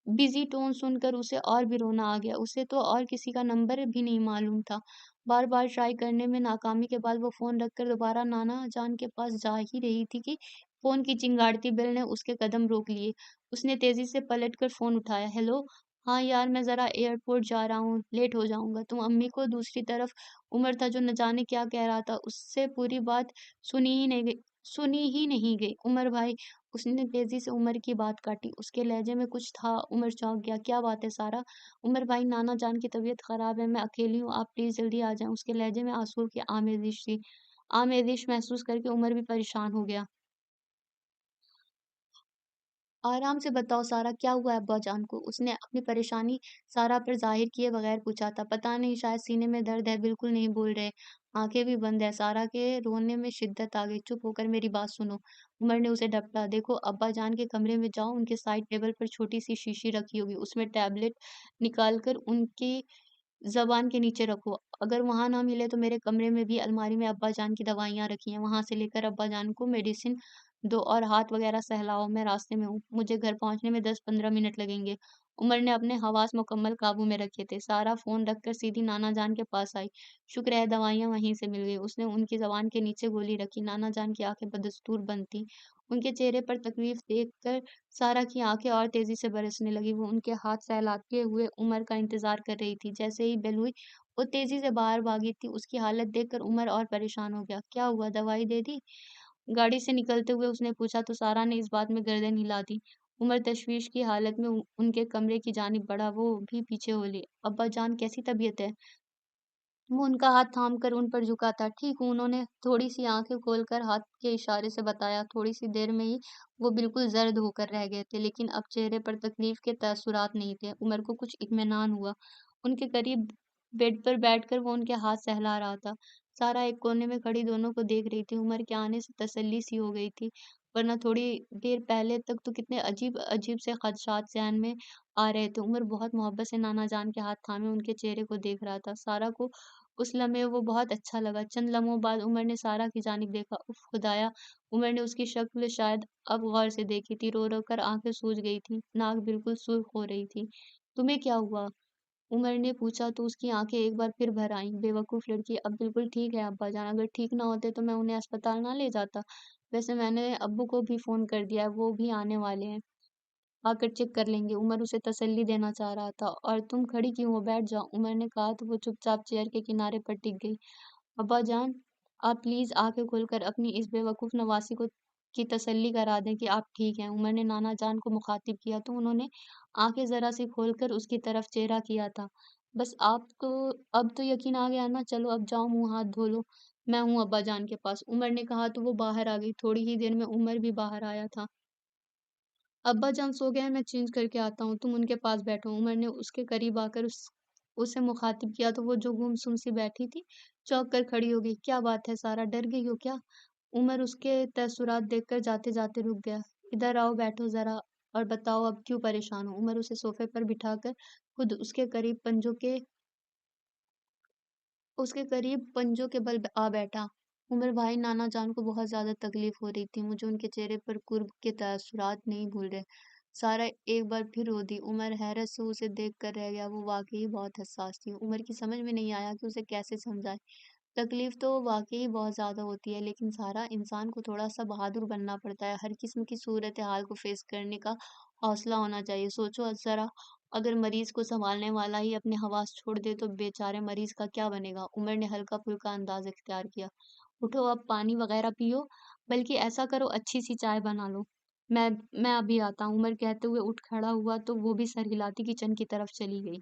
بزی ٹون سن کر اسے اور بھی رونا آ گیا۔ اسے تو اور کسی کا نمبر بھی نہیں معلوم تھا۔ بار بار ٹرائی کرنے میں ناکامی کے بعد وہ فون رکھ کر دوبارہ نانا جان کے پاس جا ہی رہی تھی کہ فون کی چنگاڑتی بیل نے اس کے قدم روک لیے۔ اس نے تیزی سے پلٹ کر فون اٹھایا۔ ہیلو، ہاں یار، میں ذرا ایئرپورٹ جا رہا ہوں، لیٹ ہو جاؤں گا۔ تم امی کو؟ دوسری طرف عمر تھا جو نہ جانے کیا کہہ رہا تھا، اس سے پوری بات سنی ہی نہیں گئی۔ عمر بھائی، اس نے تیزی سے عمر کی بات کاٹی۔ اس کے لہجے میں کچھ تھا۔ عمر چونک گیا۔ کیا بات ہے سارا؟ عمر بھائی، نانا جان کی طبیعت خراب ہے، میں اکیلی ہوں، آپ پلیز جلدی آ جائیں۔ اس کے لہجے میں آنسوؤں کی آمیزش تھی۔ آمیزش محسوس کر کے عمر بھی پریشان ہو گیا۔ آرام سے بتاؤ سارا، کیا ہوا ہے ابا جان کو؟ اس نے اپنی پریشانی سارا پر ظاہر کیے بغیر پوچھا تھا۔ پتہ نہیں، شاید سینے میں درد ہے، بالکل نہیں بول رہے، آنکھیں بھی بند ہے۔ سارا کے رونے میں شدت آ گئی۔ چپ ہو کر میری بات سنو، عمر نے اسے ڈپٹا۔ دیکھو، ابا جان کے کمرے میں جاؤ، ان کے سائڈ ٹیبل پر چھوٹی سی شیشی رکھی ہوگی، اس میں ٹیبلٹ نکال کر ان کی زبان کے نیچے رکھو۔ اگر وہاں نہ ملے تو میرے کمرے میں بھی الماری میں ابا جان کی دوائیاں رکھی ہیں، وہاں سے لے کر ابا جان کو میڈیسن دو اور ہاتھ وغیرہ سہلاؤ۔ میں راستے میں ہوں، مجھے گھر پہنچنے میں 10-15 منٹ لگیں گے۔ عمر نے اپنے حواس مکمل قابو میں رکھے تھے۔ سارا فون رکھ کر سیدھی نانا جان کے پاس آئی۔ شکر ہے دوائیاں وہیں سے مل گئی۔ اس نے ان کی زبان کے نیچے گولی رکھی۔ نانا جان کی آنکھیں بدستور بند تھیں۔ ان کے چہرے پر تکلیف دیکھ کر سارا کی آنکھیں اور تیزی سے برسنے لگی۔ وہ ان کے ہاتھ سہلاتے ہوئے عمر کا انتظار کر رہی تھی۔ جیسے ہی بیل ہوئی، وہ تیزی سے باہر بھاگی تھی۔ اس کی حالت دیکھ کر عمر اور پریشان ہو گیا۔ کیا ہوا؟ دوائی دے دی؟ گاڑی سے نکلتے ہوئے اس نے پوچھا تو سارا نے اس بات میں گردن ہلا دی۔ عمر تشویش کی حالت میں ان کے کمرے کی جانب بڑھا۔ وہ بھی پیچھے ہو لی۔ ابا جان کیسی طبیعت ہے؟ وہ ان کا ہاتھ تھام کر ان پر جھکا تھا۔ ٹھیک ہوں، انہوں نے تھوڑی سی آنکھیں کھول کر ہاتھ کے اشارے سے بتایا۔ تھوڑی سی دیر میں ہی وہ بالکل زرد ہو کر رہ گئے تھے، لیکن اب چہرے پر تکلیف کے تاثرات نہیں تھے۔ عمر کو کچھ اطمینان ہوا۔ ان کے قریب بیڈ پر بیٹھ کر وہ ان کے ہاتھ سہلا رہا تھا۔ سارا ایک کونے میں کھڑی دونوں کو دیکھ رہی تھی۔ عمر کے آنے سے تسلی سی ہو گئی تھی، ورنہ تھوڑی دیر پہلے تک تو کتنے عجیب عجیب سے خدشات ذہن میں آ رہے تھے۔ عمر بہت محبت سے نانا جان کے ہاتھ تھامے ان کے چہرے کو دیکھ رہا تھا۔ سارا کو اس لمحے وہ بہت اچھا لگا۔ چند لمحوں بعد عمر نے سارا کی جانب دیکھا۔ اف خدایا! عمر نے اس کی شکل شاید اب غور سے دیکھی تھی۔ رو رو کر آنکھیں سوج گئی تھیں، ناک بالکل سرخ ہو رہی تھی۔ تمہیں کیا ہوا؟ عمر نے پوچھا تو اس کی آنکھیں ایک بار پھر بھر آئیں۔ بے وقوف لڑکی، اب بالکل ٹھیک ہے ابا جان، اگر ٹھیک نہ ہوتے تو میں انہیں اسپتال نہ لے جاتا۔ ویسے میں نے ابو کو بھی فون کر دیا ہے، وہ بھی آنے والے ہیں، آ کر چیک کر لیں گے۔ عمر اسے تسلی دینا چاہ رہا تھا۔ اور تم کھڑی کیوں ہو، بیٹھ جاؤ، عمر نے کہا تو وہ چپ چاپ چیئر کے کنارے پر ٹک گئی۔ ابا جان، آپ پلیز آنکھیں کھول کر اپنی اس بے وقوف نواسی کو کی تسلی کرا دیں کہ آپ ٹھیک ہیں۔ عمر نے نانا جان کو مخاطب کیا تو انہوں نے آنکھیں ذرا سی کھول کر اس کی طرف چہرہ کیا تھا۔ بس آپ کو اب تو یقین آ گیا نا، چلو اب جاؤ منہ ہاتھ دھو لو، میں ہوں ابا جان کے پاس، عمر نے کہا تو وہ باہر آ گئی۔ تھوڑی ہی دیر میں عمر بھی باہر آیا تھا۔ ابا جان سو گئے ہیں، میں چینج کر کے آتا ہوں، تم ان کے پاس بیٹھو، عمر نے اس کے قریب آ کر اسے مخاطب کیا تو وہ جو گمسم سی بیٹھی تھی چونک کر کھڑی ہو گئی۔ کیا بات ہے سارا، ڈر گئی ہو کیا؟ عمر اس کے تاثرات دیکھ کر جاتے جاتے رک گیا۔ ادھر آؤ، بیٹھو ذرا اور بتاؤ اب کیوں پریشان ہو؟ عمر اسے صوفے پر بٹھا کر خود اس کے قریب پنجوں کے بل آ بیٹھا۔ عمر بھائی، نانا جان کو بہت زیادہ تکلیف ہو رہی تھی، مجھے ان کے چہرے پر قرب کے تاثرات نہیں بھول رہے۔ سارا ایک بار پھر رو دی۔ عمر حیرت سے اسے دیکھ کر رہ گیا، وہ واقعی بہت حساس تھی۔ عمر کی سمجھ میں نہیں آیا کہ اسے کیسے سمجھائے۔ تکلیف تو واقعی بہت زیادہ ہوتی ہے، لیکن سارا انسان کو تھوڑا سا بہادر بننا پڑتا ہے، ہر قسم کی صورتحال کو فیس کرنے کا حوصلہ ہونا چاہیے۔ سوچو ذرا، اگر مریض کو سنبھالنے والا ہی اپنے حواس چھوڑ دے تو بیچارے مریض کا کیا بنے گا؟ عمر نے ہلکا پھلکا انداز اختیار کیا۔ اٹھو، اب پانی وغیرہ پیو، بلکہ ایسا کرو اچھی سی چائے بنا لو، میں میں ابھی آتا ہوں۔ عمر کہتے ہوئے اٹھ کھڑا ہوا تو وہ بھی سر ہلاتی کچن کی طرف چلی گئی۔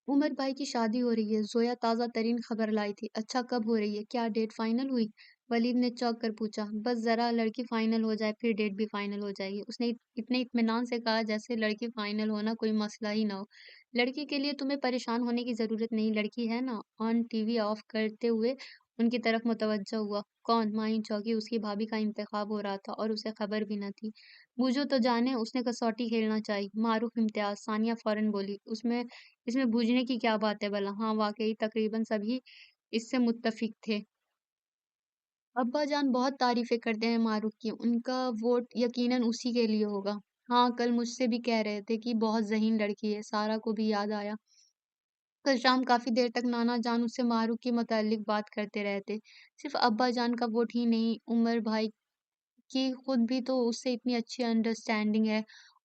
عمر بھائی کی شادی ہو رہی ہے، زویا تازہ ترین خبر لائی تھی۔ اچھا، کب ہو رہی ہے؟ کیا ڈیٹ فائنل ہوئی؟ ولید نے چونک کر پوچھا۔ بس ذرا لڑکی فائنل ہو جائے پھر ڈیٹ بھی فائنل ہو جائے گی، اس نے اتنے اطمینان سے کہا جیسے لڑکی فائنل ہونا کوئی مسئلہ ہی نہ ہو۔ لڑکی کے لیے تمہیں پریشان ہونے کی ضرورت نہیں، لڑکی ہے نا؟ آن ٹی وی آف کرتے ہوئے ان کی طرف متوجہ ہوا۔ کون؟ مائن چونکی، اس کی بھابھی کا انتخاب ہو رہا تھا اور اسے خبر بھی نہ تھی۔ بوجھو تو جانے، اس نے کسوٹی کھیلنا چاہی۔ معروف امتیاز، ثانیہ فوراً بولی۔ اس میں بوجھنے کی کیا بات ہے بھلا؟ ہاں واقعی تقریباً سبھی اس سے متفق تھے۔ ابا جان بہت تعریفیں کرتے ہیں معروف کی، ان کا ووٹ یقیناً اسی کے لیے ہوگا۔ ہاں، کل مجھ سے بھی کہہ رہے تھے کہ بہت ذہین لڑکی ہے، سارا کو بھی یاد آیا۔ کل شام کافی دیر تک نانا جان اس سے معروف کے متعلق بات کرتے رہتے۔ صرف ابا جان کا ووٹ ہی نہیں، عمر بھائی کی خود بھی تو اس سے اتنی اچھی انڈرسٹینڈنگ ہے،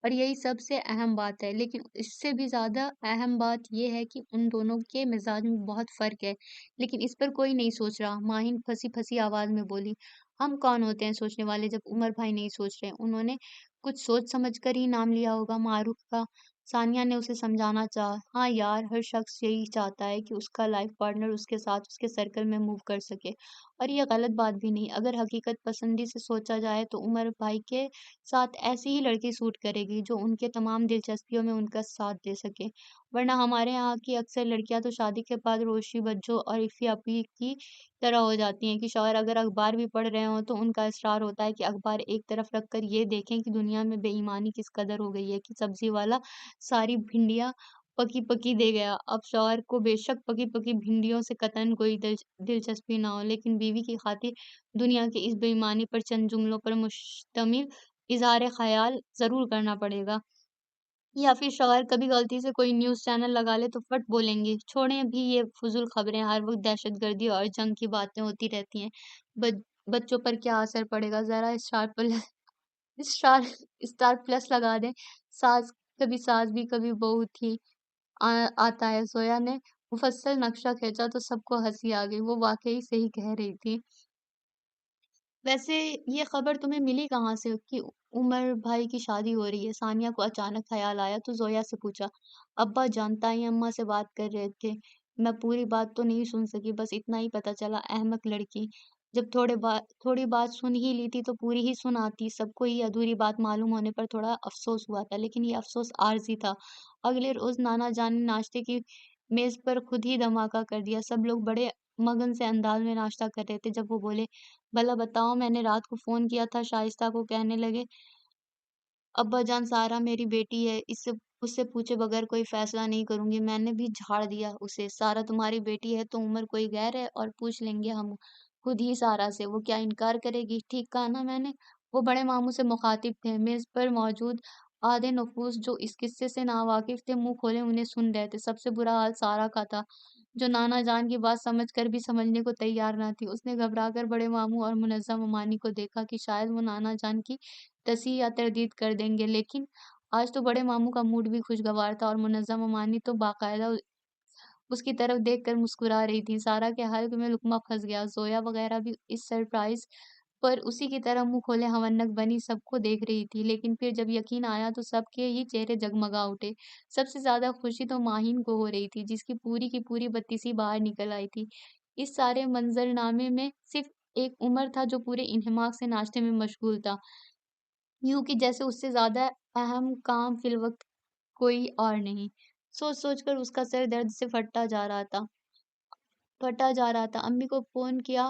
اور یہی سب سے اہم بات ہے۔ لیکن اس سے بھی زیادہ اہم بات یہ ہے کہ ان دونوں کے مزاج میں بہت فرق ہے، لیکن اس پر کوئی نہیں سوچ رہا، ماہین پھنسی پھنسی آواز میں بولی۔ ہم کون ہوتے ہیں سوچنے والے جب عمر بھائی نہیں سوچ رہے؟ انہوں نے کچھ سوچ سمجھ کر ہی نام لیا ہوگا معروف کا۔ ثانیہ نے اسے سمجھانا چاہا۔ ہاں یار، ہر شخص یہی چاہتا ہے کہ اس کا لائف پارٹنر اس کے ساتھ اس کے سرکل میں موو کر سکے، اور یہ غلط بات بھی نہیں۔ اگر حقیقت پسندی سے سوچا جائے تو عمر بھائی کے ساتھ ایسی ہی لڑکی سوٹ کرے گی جو ان کے تمام دلچسپیوں میں ان کا ساتھ دے سکے، ورنہ ہمارے یہاں کی اکثر لڑکیاں تو شادی کے بعد روشی بجو اور ایفی اپی کی طرح ہو جاتی ہیں کہ شوہر اگر اخبار بھی پڑھ رہے ہوں تو ان کا اصرار ہوتا ہے کہ اخبار ایک طرف رکھ کر یہ دیکھیں کہ دنیا میں بے ایمانی کس قدر ہو گئی ہے کہ سبزی والا ساری بھنڈیاں پکی پکی دے گیا۔ اب شوہر کو بے شک پکی پکی بھنڈیوں سے قطعاً کوئی دلچسپی نہ ہو، لیکن بیوی کی خاطر دنیا کی اس بے ایمانی پر چند جملوں پر مشتمل اظہار خیال ضرور کرنا پڑے گا۔ یا پھر شوہر کبھی غلطی سے کوئی نیوز چینل لگا لے تو فٹ بولیں گے، چھوڑیں بھی یہ فضول خبریں، ہر وقت دہشت گردی اور جنگ کی باتیں ہوتی رہتی ہیں، بچوں پر کیا اثر پڑے گا؟ ذرا اسٹار اسٹار پلس لگا دیں، ساز ساز بھی کبھی بہو تھی آتا ہے۔ زویا نے مفصل نقشہ کھینچا تو سب کو ہنسی آ گئی، وہ واقعی صحیح کہہ رہی تھی۔ ویسے یہ خبر تمہیں ملی کہاں سے کہ عمر بھائی کی شادی ہو رہی ہے؟ ثانیہ کو اچانک خیال آیا تو زویا سے پوچھا۔ ابا جان تائی اماں سے بات کر رہے تھے، میں پوری بات تو نہیں سن سکی، بس اتنا ہی پتا چلا، احمق لڑکی، جب تھوڑی بات سن ہی لی تھی تو پوری ہی سن آتی۔ سب کو یہ ادھوری بات معلوم ہونے پر تھوڑا افسوس ہوا تھا، لیکن یہ افسوس عارضی تھا۔ اگلے روز نانا جان نے ناشتے کی میز پر خود ہی دھماکہ کر دیا، سب لوگ بڑے مگن سے انداز میں ناشتہ کر رہے تھے جب وہ بولے، بھلا بتاؤ، میں نے رات کو فون کیا تھا، شائستہ کو کہنے لگے، ابا جان سارا میری بیٹی ہے، اس سے پوچھے بغیر کوئی فیصلہ نہیں کروں گی۔ میں نے بھی جھاڑ دیا اسے، سارا تمہاری بیٹی ہے تو عمر کوئی غیر ہے؟ اور پوچھ لیں گے ہم خود ہی سارا سے، وہ کیا انکار کرے گی؟ ٹھیک کہا نا میں نے؟ وہ بڑے ماموں سے مخاطب تھے، میز پر موجود آدھے نفوس جو اس قصے سے ناواقف تھے منہ کھولے انہیں سن رہے تھے۔ سب سے برا حال سارا کا تھا، جو نانا جان کی بات سمجھ کر بھی سمجھنے کو تیار نہ تھی۔ اس نے گھبرا کر بڑے ماموں اور منظم ممانی کو دیکھا کہ شاید وہ نانا جان کی تصحیح یا تردید کر دیں گے، لیکن آج تو بڑے ماموں کا موڈ بھی خوشگوار تھا اور منظم ممانی تو باقاعدہ اس کی طرف دیکھ کر مسکرا رہی تھی۔ سارا کے حلق میں لقمہ پھنس گیا۔ زویا وغیرہ بھی اس سرپرائز پر اسی کی طرح منہ کھولے ہونک بنی سب کو دیکھ رہی تھی، لیکن پھر جب یقین آیا تو سب کے ہی چہرے جگمگا اٹھے۔ سب سے زیادہ خوشی تو ماہین کو ہو رہی تھی، جس کی پوری بتیسی باہر نکل آئی تھی۔ اس سارے منظرنامے میں صرف ایک عمر تھا جو پورے انہماک سے ناشتے میں مشغول تھا، یوں کہ جیسے اس سے زیادہ اہم کام فی الوقت کوئی اور نہیں۔ سوچ سوچ کر اس کا سر درد سے پھٹا جا رہا تھا۔ امی کو فون کیا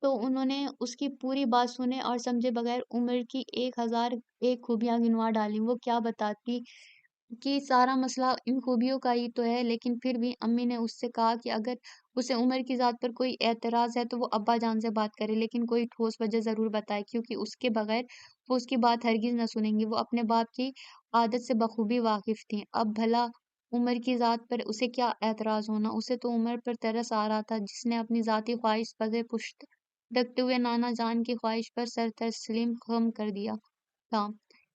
تو انہوں نے اس کی پوری بات سنے اور سمجھے بغیر عمر کی 1001 خوبیاں گنوا ڈالیں۔ وہ کیا بتاتی کہ سارا مسئلہ ان خوبیوں کا ہی تو ہے، لیکن پھر بھی امی نے اس سے کہا کہ اگر اسے عمر کی ذات پر کوئی اعتراض ہے تو وہ ابا جان سے بات کرے، لیکن کوئی ٹھوس وجہ ضرور بتائے، کیونکہ اس کے بغیر وہ اس کی بات ہرگز نہ سنیں گی۔ وہ اپنے باپ کی عادت سے بخوبی واقف تھیں۔ اب بھلا عمر کی ذات پر اسے کیا اعتراض ہونا؟ اسے تو عمر پر ترس آ رہا تھا، جس نے اپنی ذاتی خواہش پزے پشت رکھتے ہوئے نانا جان کی خواہش پر سر تسلیم خم کر دیا تھا۔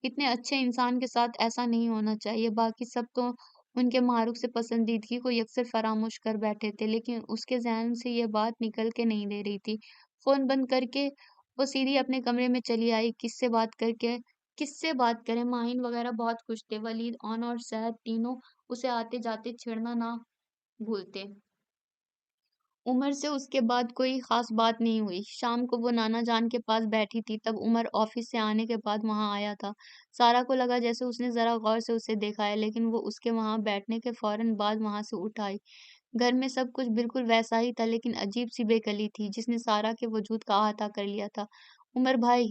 اتنے اچھے انسان کے ساتھ ایسا نہیں ہونا چاہیے۔ باقی سب تو ان کے معروف سے پسندیدگی کو یکسر فراموش کر بیٹھے تھے، لیکن اس کے ذہن سے یہ بات نکل کے نہیں دے رہی تھی۔ فون بند کر کے وہ سیدھی اپنے کمرے میں چلی آئی۔ کس سے بات کریں؟ ماہین وغیرہ بہت خوش تھے۔ ولید، اون اور سعد تینوں اسے آتے جاتے چھیڑنا نہ بھولتے۔ عمر سے اس کے بعد کوئی خاص بات نہیں ہوئی۔ شام کو وہ نانا جان کے پاس بیٹھی تھی، تب عمر آفس سے آنے کے بعد وہاں آیا تھا۔ سارا کو لگا جیسے اس نے ذرا غور سے اسے دیکھا ہے، لیکن وہ اس کے وہاں بیٹھنے کے فوراً بعد وہاں سے اٹھ آئی۔ گھر میں سب کچھ بالکل ویسا ہی تھا، لیکن عجیب سی بے کلی تھی جس نے سارا کے وجود کا احاطہ کر لیا تھا۔ عمر بھائی،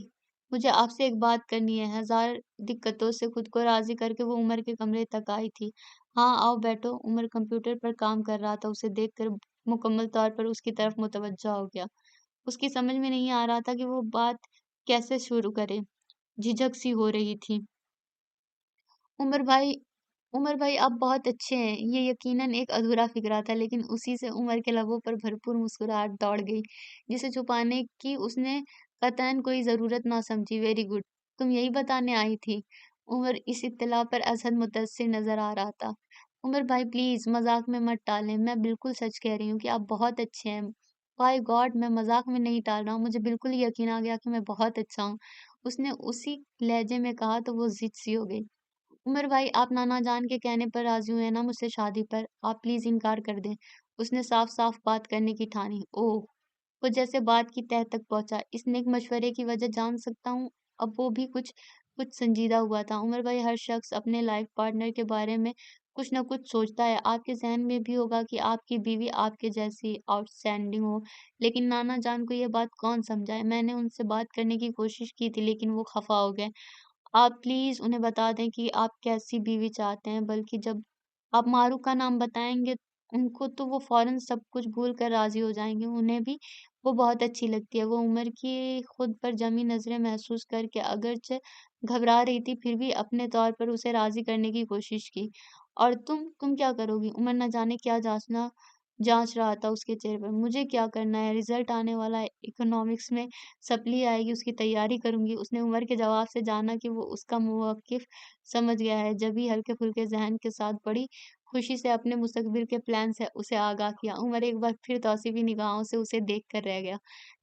مجھے آپ سے ایک بات کرنی ہے۔ ہزار دقتوں سے خود کو راضی کر کے وہ عمر کے کمرے تک آئی تھی۔ ہاں آؤ بیٹھو۔ عمر کمپیوٹر پر کام کر رہا تھا، اسے دیکھ کر مکمل طور پر اس کی طرف متوجہ ہو گیا۔ اس کی سمجھ میں نہیں آ رہا تھا کہ وہ بات کیسے شروع کرے، جھجک سی ہو رہی تھی۔ عمر بھائی عمر بھائی آپ بہت اچھے ہیں۔ یہ یقیناً ایک ادھورا فقرہ تھا، لیکن اسی سے عمر کے لبوں پر بھرپور مسکراہٹ دوڑ گئی، جسے چھپانے کی اس نے قطعاً کوئی ضرورت نہ سمجھی۔ ویری گڈ، تم یہی بتانے آئی تھی؟ عمر اس اطلاع پر ازحد متاثر نظر آ رہا تھا۔ عمر بھائی پلیز مذاق میں مت ٹالیں، میں بالکل سچ کہہ رہی ہوں کہ آپ بہت اچھے ہیں۔ بائی گاڈ، میں مذاق میں نہیں ٹال رہا ہوں، مجھے بالکل یقین آ گیا کہ میں بہت اچھا ہوں، اس نے اسی لہجے میں کہا تو وہ ضد سی ہو گئی۔ عمر بھائی آپ نانا جان کے کہنے پر راضی ہوئے نا مجھ سے شادی پر؟ آپ پلیز انکار کر دیں، اس نے صاف صاف بات کرنے کی ٹھانی۔ اوہ، وہ جیسے بات کی تہہ تک پہنچا۔ اس نیک مشورے کی وجہ جان سکتا ہوں؟ اب وہ بھی کچھ سنجیدہ ہوا تھا۔ عمر بھائی، ہر شخص اپنے لائف پارٹنر کے بارے میں کچھ نہ کچھ سوچتا ہے۔ آپ کے ذہن میں بھی ہوگا کہ آپ کی بیوی آپ کے جیسی آؤٹ اسٹینڈنگ ہو، لیکن نانا جان کو یہ بات کون سمجھائے؟ میں نے ان سے بات کرنے کی کوشش کی تھی، لیکن وہ خفا ہو گئے۔ آپ پلیز انہیں بتا دیں کہ آپ کیسی بیوی چاہتے ہیں، بلکہ جب آپ معروف کا نام بتائیں گے ان کو تو وہ فوراً سب کچھ بھول کر راضی ہو جائیں گے۔ انہیں بھی وہ بہت اچھی لگتی ہے۔ وہ عمر کی خود پر جمی نظریں محسوس کر کے اگرچہ گھبرا رہی تھی، پھر بھی اپنے طور پر اسے راضی کرنے کی کوشش کی۔ اور تم کیا کرو گی؟ عمر نہ جانے کیا جانچ رہا تھا اس کے چہرے پر۔ مجھے کیا کرنا ہے، رزلٹ آنے والا ہے، اکنامکس میں سپلی آئے گی، اس کی تیاری کروں گی۔ اس نے عمر کے جواب سے جانا کہ وہ اس کا موقف سمجھ گیا ہے، جبھی ہلکے پھلکے ذہن کے ساتھ بڑی خوشی سے اپنے مستقبل کے پلان سے اسے آگاہ کیا۔ عمر ایک بار پھر توصیفی نگاہوں سے اسے دیکھ کر رہ گیا۔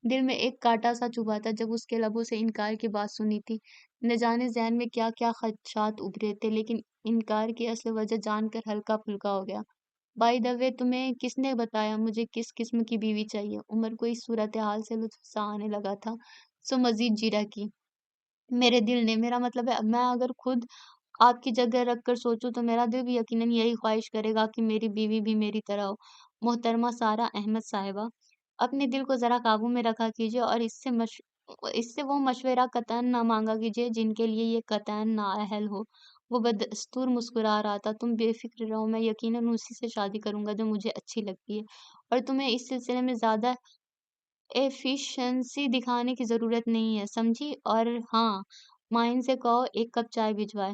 دل میں ایک کانٹا سا چبھا تھا جب اس کے لبوں سے انکار کی بات سنی تھی۔ نہ جانے ذہن میں کیا کیا خدشات ابھرے تھے، لیکن انکار کی اصل وجہ جان کر ہلکا پھلکا ہو گیا۔ بائی دی وے، تمہیں کس نے بتایا مجھے کس قسم کی بیوی چاہیے؟ عمر کو اس صورتحال سے لطف سا آنے لگا تھا، سو مزید جیرا کی۔ میرے دل نے، میرا مطلب ہے میں اگر خود آپ کی جگہ رکھ کر سوچوں تو میرا دل بھی یقیناً یہی خواہش کرے گا کہ میری بیوی بھی میری طرح ہو۔ محترمہ سارا احمد صاحبہ، اپنے دل کو ذرا قابو میں رکھا کیجیے اور اس سے وہ مشورہ قطعاً نہ مانگا کیجیے جن کے لیے یہ قطعاً نااہل ہو۔ وہ بدستور مسکرا رہا تھا۔ تم بے فکر رہو، میں یقیناً اسی سے شادی کروں گا جو مجھے اچھی لگتی ہے، اور تمہیں اس سلسلے میں زیادہ ایفیشنسی دکھانے کی ضرورت نہیں ہے، سمجھی؟ اور ہاں، مائن سے کہو ایک کپ چائے بھجوائے۔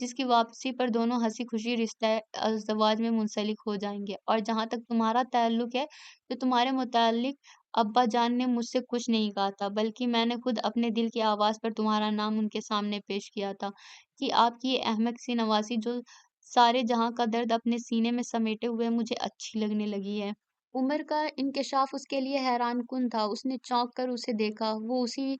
جس کی واپسی پر دونوں ہنسی خوشی رشتہ ازدواج میں منسلک ہو جائیں گے۔ اور جہاں تک تمہارا تعلق ہے، تو تمہارے متعلق ابا جان نے مجھ سے کچھ نہیں کہا تھا، بلکہ میں نے خود اپنے دل کی آواز پر تمہارا نام ان کے سامنے پیش کیا تھا کہ آپ کی یہ احمق سی نواسی جو سارے جہاں کا درد اپنے سینے میں سمیٹے ہوئے مجھے اچھی لگنے لگی ہے۔ عمر کا انکشاف اس کے لیے حیران کن تھا۔ اس نے چونک کر اسے دیکھا، وہ اسی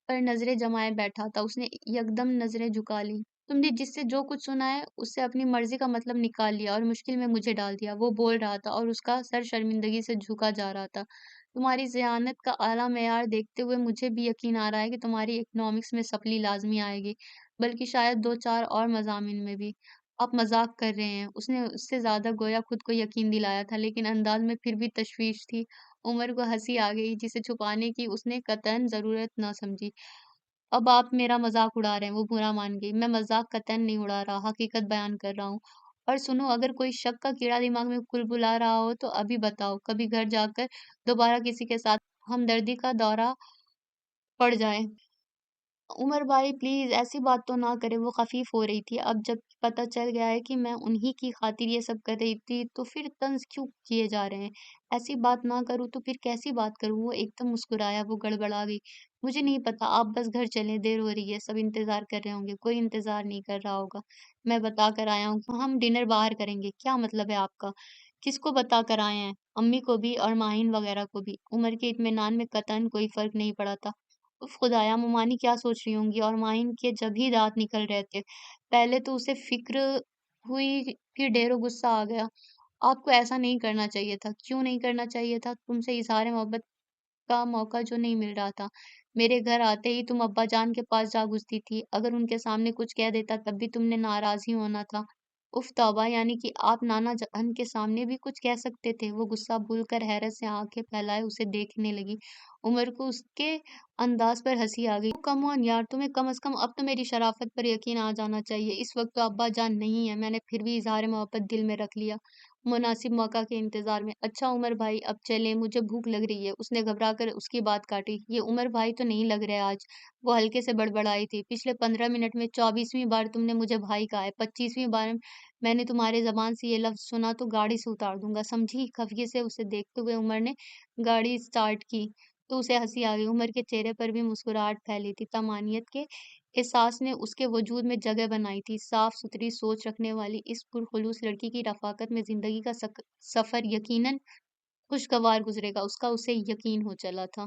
پر نظریں جمائے بیٹھا تھا۔ اس نے یکدم نظریں جھکا لی۔ تم نے جس سے جو کچھ سنا ہے اس سے اپنی مرضی کا مطلب نکال لیا اور مشکل میں مجھے ڈال دیا، وہ بول رہا تھا اور اس کا سر شرمندگی سے جھکا جا رہا تھا۔ تمہاری ذہانت کا اعلیٰ معیار دیکھتے ہوئے مجھے بھی یقین آ رہا ہے کہ تمہاری اکنامکس میں سپلی لازمی آئے گی، بلکہ شاید دو چار اور مضامین میں بھی۔ آپ مذاق کر رہے ہیں، اس نے اس سے زیادہ گویا خود کو یقین دلایا تھا، لیکن انداز میں پھر بھی تشویش تھی۔ عمر کو ہنسی آ گئی جسے چھپانے کی اس نے قطعاً ضرورت نہ سمجھی۔ اب آپ میرا مذاق اڑا رہے ہیں، وہ برا مان گئی۔ میں مذاق قطعاً نہیں اڑا رہا، حقیقت بیان کر رہا ہوں۔ اور سنو، اگر کوئی شک کا کیڑا دماغ میں کل بلا رہا ہو تو ابھی بتاؤ، کبھی گھر جا کر دوبارہ کسی کے ساتھ ہمدردی کا دورہ پڑ جائے۔ عمر بھائی پلیز ایسی بات تو نہ کریں، وہ خفیف ہو رہی تھی۔ اب جب پتہ چل گیا ہے کہ میں انہی کی خاطر یہ سب کر رہی تھی تو پھر طنز کیوں کیے جا رہے ہیں؟ ایسی بات نہ کروں تو پھر کیسی بات کروں؟ وہ ایک دم مسکرایا، وہ گڑبڑا گئی۔ مجھے نہیں پتا، آپ بس گھر چلیں، دیر ہو رہی ہے، سب انتظار کر رہے ہوں گے۔ کوئی انتظار نہیں کر رہا ہوگا، میں بتا کر آیا ہوں کہ ہم ڈنر باہر کریں گے۔ کیا مطلب ہے آپ کا؟ کس کو بتا کر آئے ہیں؟ امی کو بھی اور ماہین وغیرہ کو بھی۔ عمر کے اطمینان میں قطعاً کوئی فرق نہیں پڑا تھا۔ اف خدایا، ممانی کیا سوچ رہی ہوں گی؟ اور ماہین کے جب ہی دانت نکل رہے تھے۔ پہلے تو اسے فکر ہوئی، پھر ڈھیروں غصہ آ گیا۔ آپ کو ایسا نہیں کرنا چاہیے تھا۔ کیوں نہیں کرنا چاہیے تھا؟ تم سے اظہار محبت کا موقع جو نہیں مل رہا تھا۔ میرے گھر آتے ہی تم ابا جان کے پاس جا گھستی تھی۔ اگر ان کے سامنے کچھ کہہ دیتا تب بھی تم نے ناراض ہی ہونا تھا۔ اف توبہ، یعنی کہ آپ نانا جان کے سامنے بھی کچھ کہہ سکتے تھے؟ وہ غصہ بھول کر حیرت سے آنکھیں پھیلائے اسے دیکھنے لگی۔ عمر کو اس کے انداز پر ہنسی آ گئی۔ کم آن یار، تمہیں کم از کم اب تو میری شرافت پر یقین آ جانا چاہیے۔ اس وقت تو ابا جان نہیں ہے، میں نے پھر بھی اظہار محبت دل میں رکھ لیا، مناسب موقع کے انتظار میں۔ اچھا عمر بھائی، اب چلیں، مجھے بھوک لگ رہی ہے۔ اس نے گھبرا کر اس کی بات کاٹی۔ یہ عمر بھائی تو نہیں لگ رہے آج، وہ ہلکے سے بڑبڑائی تھی۔ پچھلے 15 منٹ میں 24ویں بار تم نے مجھے بھائی کہا ہے، 25ویں بار میں نے تمہارے زبان سے یہ لفظ سنا تو گاڑی سے اتار دوں گا، سمجھی؟ خفگی سے اسے دیکھتے ہوئے عمر نے گاڑی اسٹارٹ کی تو اسے ہنسی آ گئی۔ عمر کے چہرے پر بھی مسکراہٹ پھیلی تھی۔ طمانینت کے احساس نے اس کے وجود میں جگہ بنائی تھی۔ صاف ستھری سوچ رکھنے والی اس پرخلوص لڑکی کی رفاقت میں زندگی کا سفر یقیناً خوشگوار گزرے گا، اس کا اسے یقین ہو چلا تھا۔